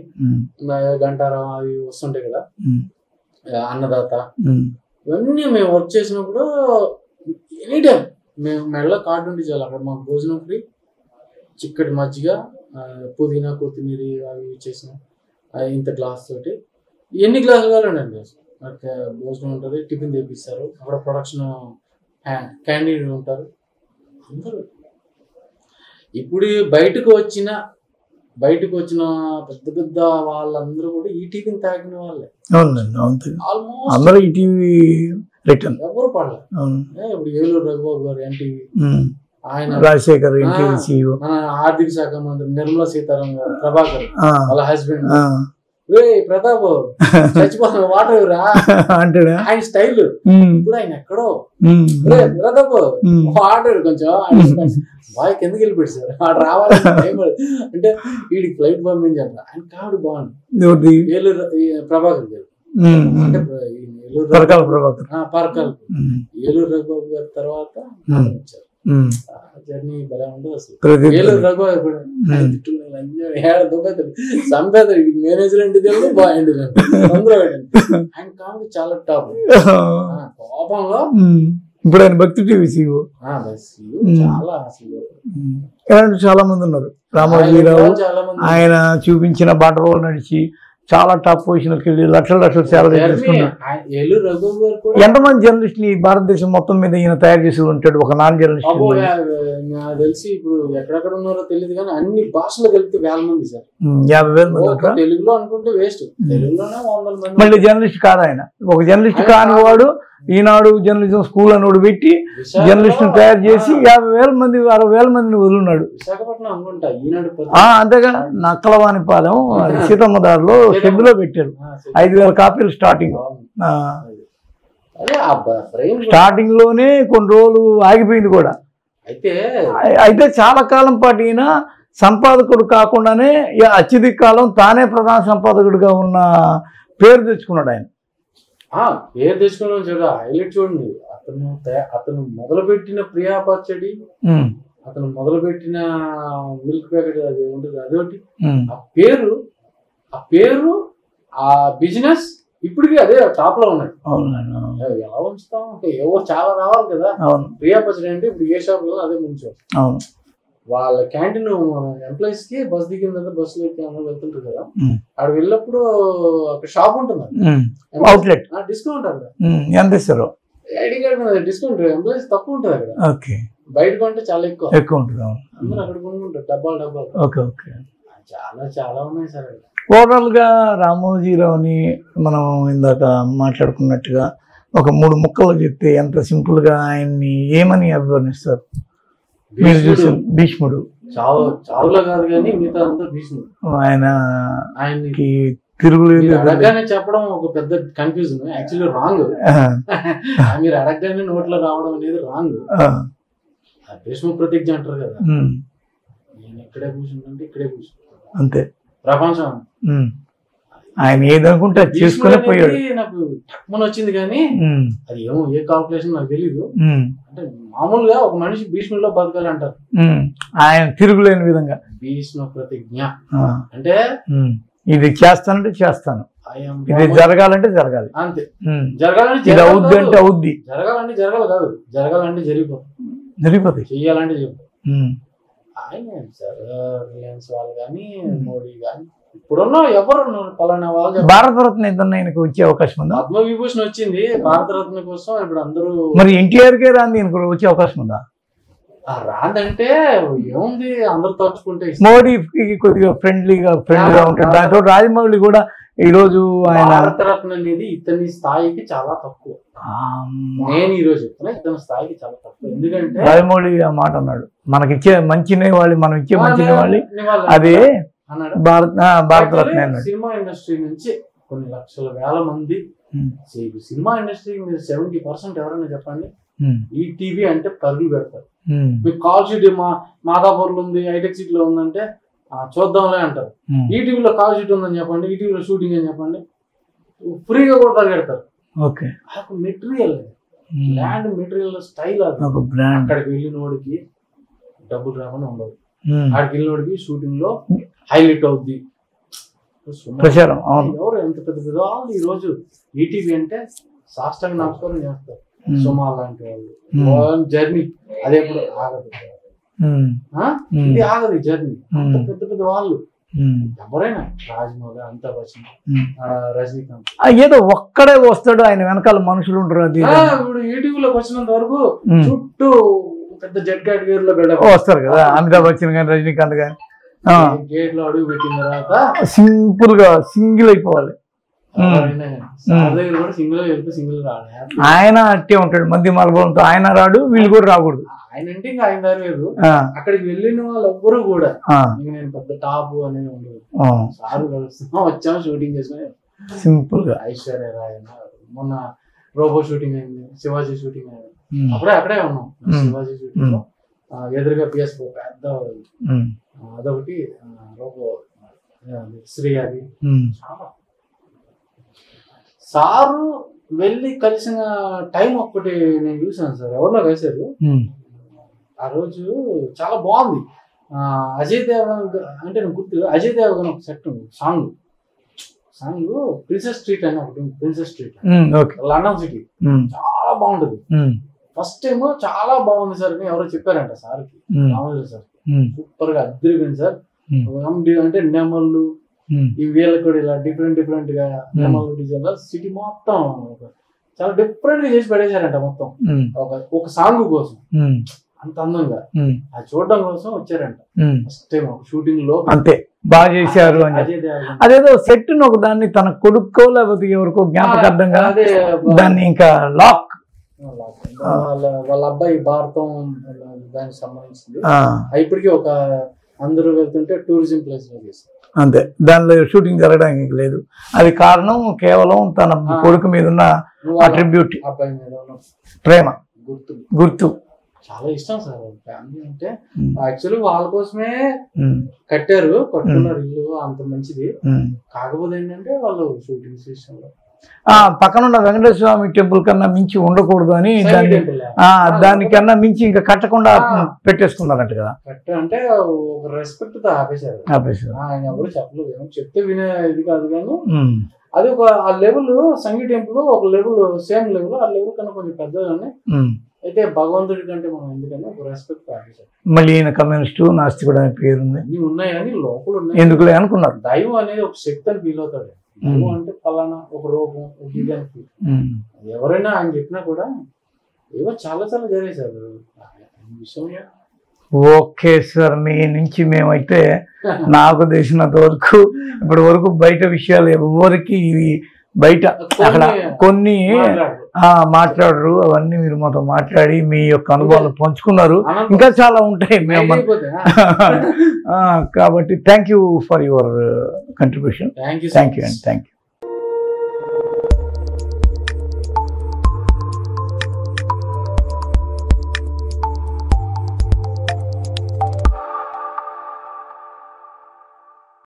గంటారం అవి వస్తుంటాయి కదా, అన్నదాత ఇవన్నీ మేము వర్క్ చేసినప్పుడు ఎనీ టైం మేము మెడలో కార్డు ఉండి చాలు అక్కడ మాకు భోజనం ఫ్రీ, చిక్కటి మజ్జిగ, పుదీనా కొత్తిమీర అవి చేసిన ఇంత గ్లాస్ తోటి ఎన్ని గ్లాసులు కావాలండి భోజనం ఉంటుంది, టిఫిన్ తెప్పిస్తారు, అక్కడ ప్రొడక్షన్ క్యాండిడేట్ ఉంటారు అందరూ. ఇప్పుడు బయటకు వచ్చిన పెద్ద పెద్ద వాళ్ళందరూ కూడా ఈ టీవీని తాగిన వాళ్ళే. అందరూ ఈటీవీ రిటర్న్ ఎవరు పడలేదు. ఇప్పుడు ఏలూరు రఘుబాబు గారు ఎన్టీవీ, ఆయన రాజశేఖర్ మన ఆర్థిక శాఖ మంత్రి నిర్మలా సీతారామన్ గారు, ప్రభాకర్ వాళ్ళ హస్బెండ్, ప్రతాప్ చచ్చిపోతున్న వాటర్ రా అంటాడు, ఆయన స్టైల్. ఇప్పుడు ఆయన ఎక్కడో ప్రతాప్ వాటర్ కొంచెం బాగా కిందకి వెళ్ళిపోయాడు సార్, వాడు రావాలి అంటే వీడికి ఫ్లైట్ పంపించారు. ఆయన కామెడీ బాగుంది. ఏలూరు ప్రభాకర్ గారు అంటే పరకాల ఏలూరు రఘుబాబు గారి తర్వాత వచ్చారు. జర్నీ భలే ఉంటుంది అసలు. ఏలూరు రఘుబాబు కూడా సంపేద మేనేజర్ అంటే తెలుగు బాగుండి అందరూ ఆయన కామెడీ చాలా టాప్. కోపంలో ఇప్పుడు ఆయన భక్తి టీవీ సీఓ చాలా అసలు చాలా మంది ఉన్నారు. రామోజీరావు ఆయన చూపించిన బాటలో నడిచి చాలా టాప్ పొజిషన్కి వెళ్ళి లక్షల శాలరీ తీసుకున్నాడు. ఎంతమంది జర్నలిస్టులు ఈ భారతదేశం మొత్తం మీద ఈయన తయారు చేసి ఉంటాడు? ఒక నాన్ జర్నలిస్ట్ నాకు తెలిసి ఇప్పుడు ఎక్కడెక్కడ ఉన్నారో తెలియదు కానీ అన్ని భాషలు కలిపితే 1000 మంది సార్. 50,000 మంది తెలుగులో అనుకుంటే వేస్ట్, తెలుగులోనే 100 మంది. మళ్ళీ జర్నలిస్ట్ కాదు ఆయన, ఒక జర్నలిస్ట్ కాని వాడు ఈనాడు జర్నలిజం స్కూల్ అని ఒకటి పెట్టి జర్నలిస్ట్ తయారు చేసి 50,000 మంది 60,000 మందిని వదులున్నాడు. విశాఖపట్నం అనుకుంటా ఈనాడు. అంతేగా నక్కలవానిపాలెం సీతమ్మ దారిలో షెడ్లో పెట్టారు 5,000 కాపీలు స్టార్టింగ్. స్టార్టింగ్ లోనే కొన్ని రోజులు ఆగిపోయింది కూడా. అయితే చాలా కాలం పాటు ఈయన సంపాదకుడు కాకుండానే అత్యధిక కాలం తానే ప్రధాన సంపాదకుడిగా ఉన్న పేరు తెచ్చుకున్నాడు ఆయన. పేరు తెచ్చుకున్నాం చూడ హైలైట్ చూడండి. అతను మొదలుపెట్టిన ప్రియా పచ్చడి, అతను మొదలుపెట్టిన మిల్క్ ప్యాకెట్ అది ఉంటుంది అదొకటి. ఆ పేరు ఆ బిజినెస్ ఇప్పటికీ అదే టాప్ లో ఉన్నాయి. ఎలా ఉంచుతాం అంటే ఎవరు చాలా రావాలి కదా. ప్రియా పచ్చడి అంటే ఇప్పుడు ఏ షాప్ లో అదే ముందు వాళ్ళ క్యాంటీన్ ఎంప్లాయీస్ కి బస్ దిగిన తర్వాత బస్సులో అయితే అందరూ వెళ్తుంటారు కదా, అక్కడ వెళ్ళినప్పుడు అక్కడ షాప్ ఉంటుంది అవుట్లెట్, డిస్కౌంట్ అక్కడ ఎంత ఇస్తారు, ఐడి కార్డ్ మీద డిస్కౌంట్, ఎంప్లాయీస్ తక్కువ ఉంటుంది అక్కడ. బయట కొంటే చాలా ఎక్కువ ఉంటుంది. అందరూ అక్కడ కొనుక్కుంటారు డబ్బాలు. చాలా చాలా ఉన్నాయి సార్. ఓవరాల్ గా రామోజీరావుని మనం ఇందాక మాట్లాడుకున్నట్టుగా ఒక 3 ముక్కలు చెప్తే ఎంత సింపుల్ గా ఆయన్ని ఏమని అభివర్ణిస్తారు? మీరు చూసి భీష్ముడు చావులో కాదు కానీ మిగతా అంతా భీష్ముడు. ఆయనకి తిరుగులేదు చెప్పడం ఒక పెద్ద కన్ఫ్యూజన్, యాక్చువల్లీ రాంగ్. మీరు అడగగానే నోట్లో రావడం అనేది రాంగ్. భీష్మ ప్రతిజ్ఞ అంటారు కదా, నేను ఇక్కడే కూర్చుంటే ఇక్కడే కూర్చుంటాను అంతే. ప్రపంచం ఆయన ఏదనుకుంటే చేసుకునే పోయాడు. నాకు టక్మని వచ్చింది కానీ అది ఏమో ఏ కాల్కులేషన్ నాకు తెలీదు. అంటే మామూలుగా ఒక మనిషి భీష్ముడిలో బతకాలి అంటారు, ఆయన తిరుగులేని విధంగా భీష్మ ప్రతిజ్ఞ అంటే ఇది చేస్తానంటే చేస్తాను, ఇది జరగాలంటే జరగాలి అంతే. జరగాలంటే అవుద్ది అంటే అవుద్ది, జరగాలంటే జరగాలి కాదు, జరగాలంటే జరిగిపోతుంది, చెయ్యాలంటే చెప్పు. ఆయన సార్ రిలయన్స్ వాళ్ళు కానీ మోడీ కానీ ఇప్పుడున్న ఎవరు పలానా వాళ్ళు. భారతరత్న ఏదన్నా ఆయనకు వచ్చే అవకాశం ఉందా? పద్మవిభూషణ్ వచ్చింది భారతరత్న కోసం. ఇప్పుడు అందరూ మరి ఎన్టీఆర్ కే రాంది ఈయనకు వచ్చే అవకాశం ఉందా? రాందంటే ఏముంది, అందరు తలుచుకుంటే. మోడీకి కొద్దిగా ఫ్రెండ్లీగా ఉంటాడు. దాంతో రాజమౌళి కూడా ఈ రోజు ఆయన భారతరత్న అనేది ఇతని స్థాయికి చాలా తక్కువ. నేను ఈ రోజు చెప్తున్నా ఇతని స్థాయికి చాలా తక్కువ. ఎందుకంటే రాజమౌళి ఆ మాట అన్నాడు, మనకిచ్చే మంచినే వాళ్ళు, మనం ఇచ్చే మంచినే వాళ్ళు, అదే భారతరత్న. సినిమా ఇండస్ట్రీ నుంచి కొన్ని లక్షల వేల మంది సినిమా ఇండస్ట్రీ మీరు 70% ఎవరైనా చెప్పండి ఈ టీవీ అంటే పరుగులు పెడతారు. మీకు కాల్ షీట్ మాదాపూర్లో ఉంది, హైటెక్ సిటీలో ఉందంటే చూద్దాంలే అంటారు. ఈ టీవీలో కాల్ షీట్ ఉందని చెప్పండి, ఈ టీవీలో షూటింగ్ అని చెప్పండి, ఫ్రీగా కూడా పరిగెడతారు. మెటీరియల్ ల్యాండ్ మెటీరియల్ స్టైల్ అది. అక్కడికి వెళ్ళిన వాడికి డబ్బులు రాకుండా ఉండదు, అక్కడికి వెళ్ళిన వాడికి షూటింగ్ లో హైలైట్ అవుద్ది, ప్రచారం. ఎవరు ఎంత పెద్ద పెద్ద వాళ్ళు ఈ రోజు ఈటీవీ అంటే సాష్టాంగ నమస్కారం చేస్తారు. సుమా లాంటి వాళ్ళు జర్నీ అదే ఎప్పుడు ఆగదు, ఇది ఆగదు జర్నీ. పెద్ద పెద్ద వాళ్ళు ఎవరైనా రాజమౌళి, అమితాబ్ బచ్చన్, రజనీకాంత్ ఏదో ఒక్కడే వస్తాడు, ఆయన వెనకాల మనుషులు ఉంటారు. అది ఇప్పుడు యూట్యూబ్ లోకి వచ్చినంత వరకు చుట్టూ పెద్ద జెడ్ కేటగిరీలో వస్తారు కదా, అమితాబ్ బచ్చన్ కానీ రజనీకాంత్ కానీ. గేట్ లో అడుగు పెట్టిన తర్వాత సింపుల్ గా సింగిల్ అయిపోవాలి. దగ్గర కూడా సింగిల్ వెళ్తే సింగిల్ రాడు. ఆయన అట్టే ఉంటాడు, మంది మలబలంతో ఆయన రాడు, వీళ్ళు కూడా రాకూడదు. ఆయన అంటే ఇంకా ఆయన దారి లేదు. అక్కడికి వెళ్ళిన వాళ్ళు ఎవ్వరు కూడా నేను పెద్ద టాప్ అనేది ఉండదు. సార్ కలుస్తున్నాం, వచ్చాము, షూటింగ్ చేసుకుని సింపుల్ గా. ఐశ్వర్య రాయ్ మొన్న రోబో షూటింగ్ అయింది, శివాజీ షూటింగ్ అయింది, అక్కడే ఉన్నాం. శివాజీ షూటింగ్ లో ఎదురుగా పిఎస్ పెద్ద అదొకటి, రోబో శ్రీ అది. సారు వెళ్ళి కలిసిన టైం ఒక్కటి నేను చూసాను సార్, ఎవరిలో కలిసారు ఆ రోజు, చాలా బాగుంది. అజయ్ దేవగన్ అంటే నాకు గుర్తు, అజయ్ దేవగన్ ఒక సెట్ ఉంది, సాంగ్ ప్రిన్సెస్ స్ట్రీట్ అని ఒకటి, ప్రిన్సెస్ స్ట్రీట్ లండన్ సిటీ, చాలా బాగుంటది. ఫస్ట్ టైం చాలా బాగుంది సార్ అని ఎవరో చెప్పారంట సార్కి, రామోజీ సార్, సూపర్ గా అద్దరిపోయింది సార్. అంటే నెమళ్ళు ఈ వీళ్ళకి కూడా ఇలా డిఫరెంట్ గా నెమళ్ళు డిజైన్, సిటీ మొత్తం చాలా డిఫరెంట్ గా చేసి పడేశారంట మొత్తం, ఒక సాంగ్ కోసం అంత అందంగా. అది చూడడం కోసం వచ్చారంట ఫస్ట్ టైం షూటింగ్ లో. అంతే బాగా చేశారు అని. అదేదో సెట్ ఒక దాన్ని తన కొడుకో లేకపోతే ఎవరికో జ్ఞాపకార్థంగా దాన్ని ఇంకా లాక్, వాళ్ళ అబ్బాయి భారతం దానికి సంబంధించింది. ఇప్పటికీ ఒక అందరూ వెళ్తుంటే టూరిజం ప్లేస్ లో చేశారు. అంతే, దానిలో షూటింగ్ జరగడానికి లేదు. అది కారణం కేవలం తన కొడుకు మీద ఉన్న అట్రిబ్యూట్, అబ్బాయి మీద ఉన్న ప్రేమ, గుర్తు. చాలా ఇష్టం సార్ ఫ్యామిలీ అంటే. యాక్చువల్లీ వాళ్ళ కోసమే కట్టుకున్నారు ఇల్లు, అంత మంచిది. కాకపోతే ఏంటంటే వాళ్ళు షూటింగ్ విషయంలో పక్కనున్న వెంకటేశ్వర స్వామి టెంపుల్ కన్నా మించి ఉండకూడదు అని దానికన్నా మించి ఇంకా కట్టకుండా పెట్టేసుకున్నారంట కదా. అంటే ఒక రెస్పెక్ట్ తో ఆపేశారు. ఆయన ఎవరు చెప్పలేదు, చెప్తే వినే ఇది కాదు కానీ అది ఒక ఆ లెవెల్ సంగీ టెంపుల్ ఒక లెవెల్, సేమ్ లెవెల్, ఆ లెవెల్ కన్నా కొంచెం పెద్దగానే. అయితే భగవంతుడి కంటే మనం ఎందుకని ఒక రెస్పెక్ట్ ఆపేశారు. మళ్ళీ ఈయన కమ్యూనిస్టు, నాస్తికుడు అనే పేరు ఉంది, అన్ని ఉన్నాయి కానీ లోపల ఉన్నాయి ఎందుకులే అనుకున్నారు. దైవం అనేది ఒక శక్తి అని ఫీల్ అవుతాడు. దైవం అంటే ఫలానా ఒక రూపం, ఒక ఇది అని ఫీల్. ఎవరైనా ఆయన చెప్పినా కూడా ఏవో చాలా జరిగేశారు విషయంలో. ఓకే సార్, మీ నుంచి మేమైతే నాకు తెలిసినంత వరకు ఇప్పటి వరకు బయట విషయాలు ఎవరికి బయట అక్కడ కొన్ని మాట్లాడరు, అవన్నీ మీరు మాతో మాట్లాడి మీ యొక్క అనుభవాలు పంచుకున్నారు. ఇంకా చాలా ఉంటాయి మేము కాబట్టి thank you for your contribution. Thank you అండి, థ్యాంక్ యూ.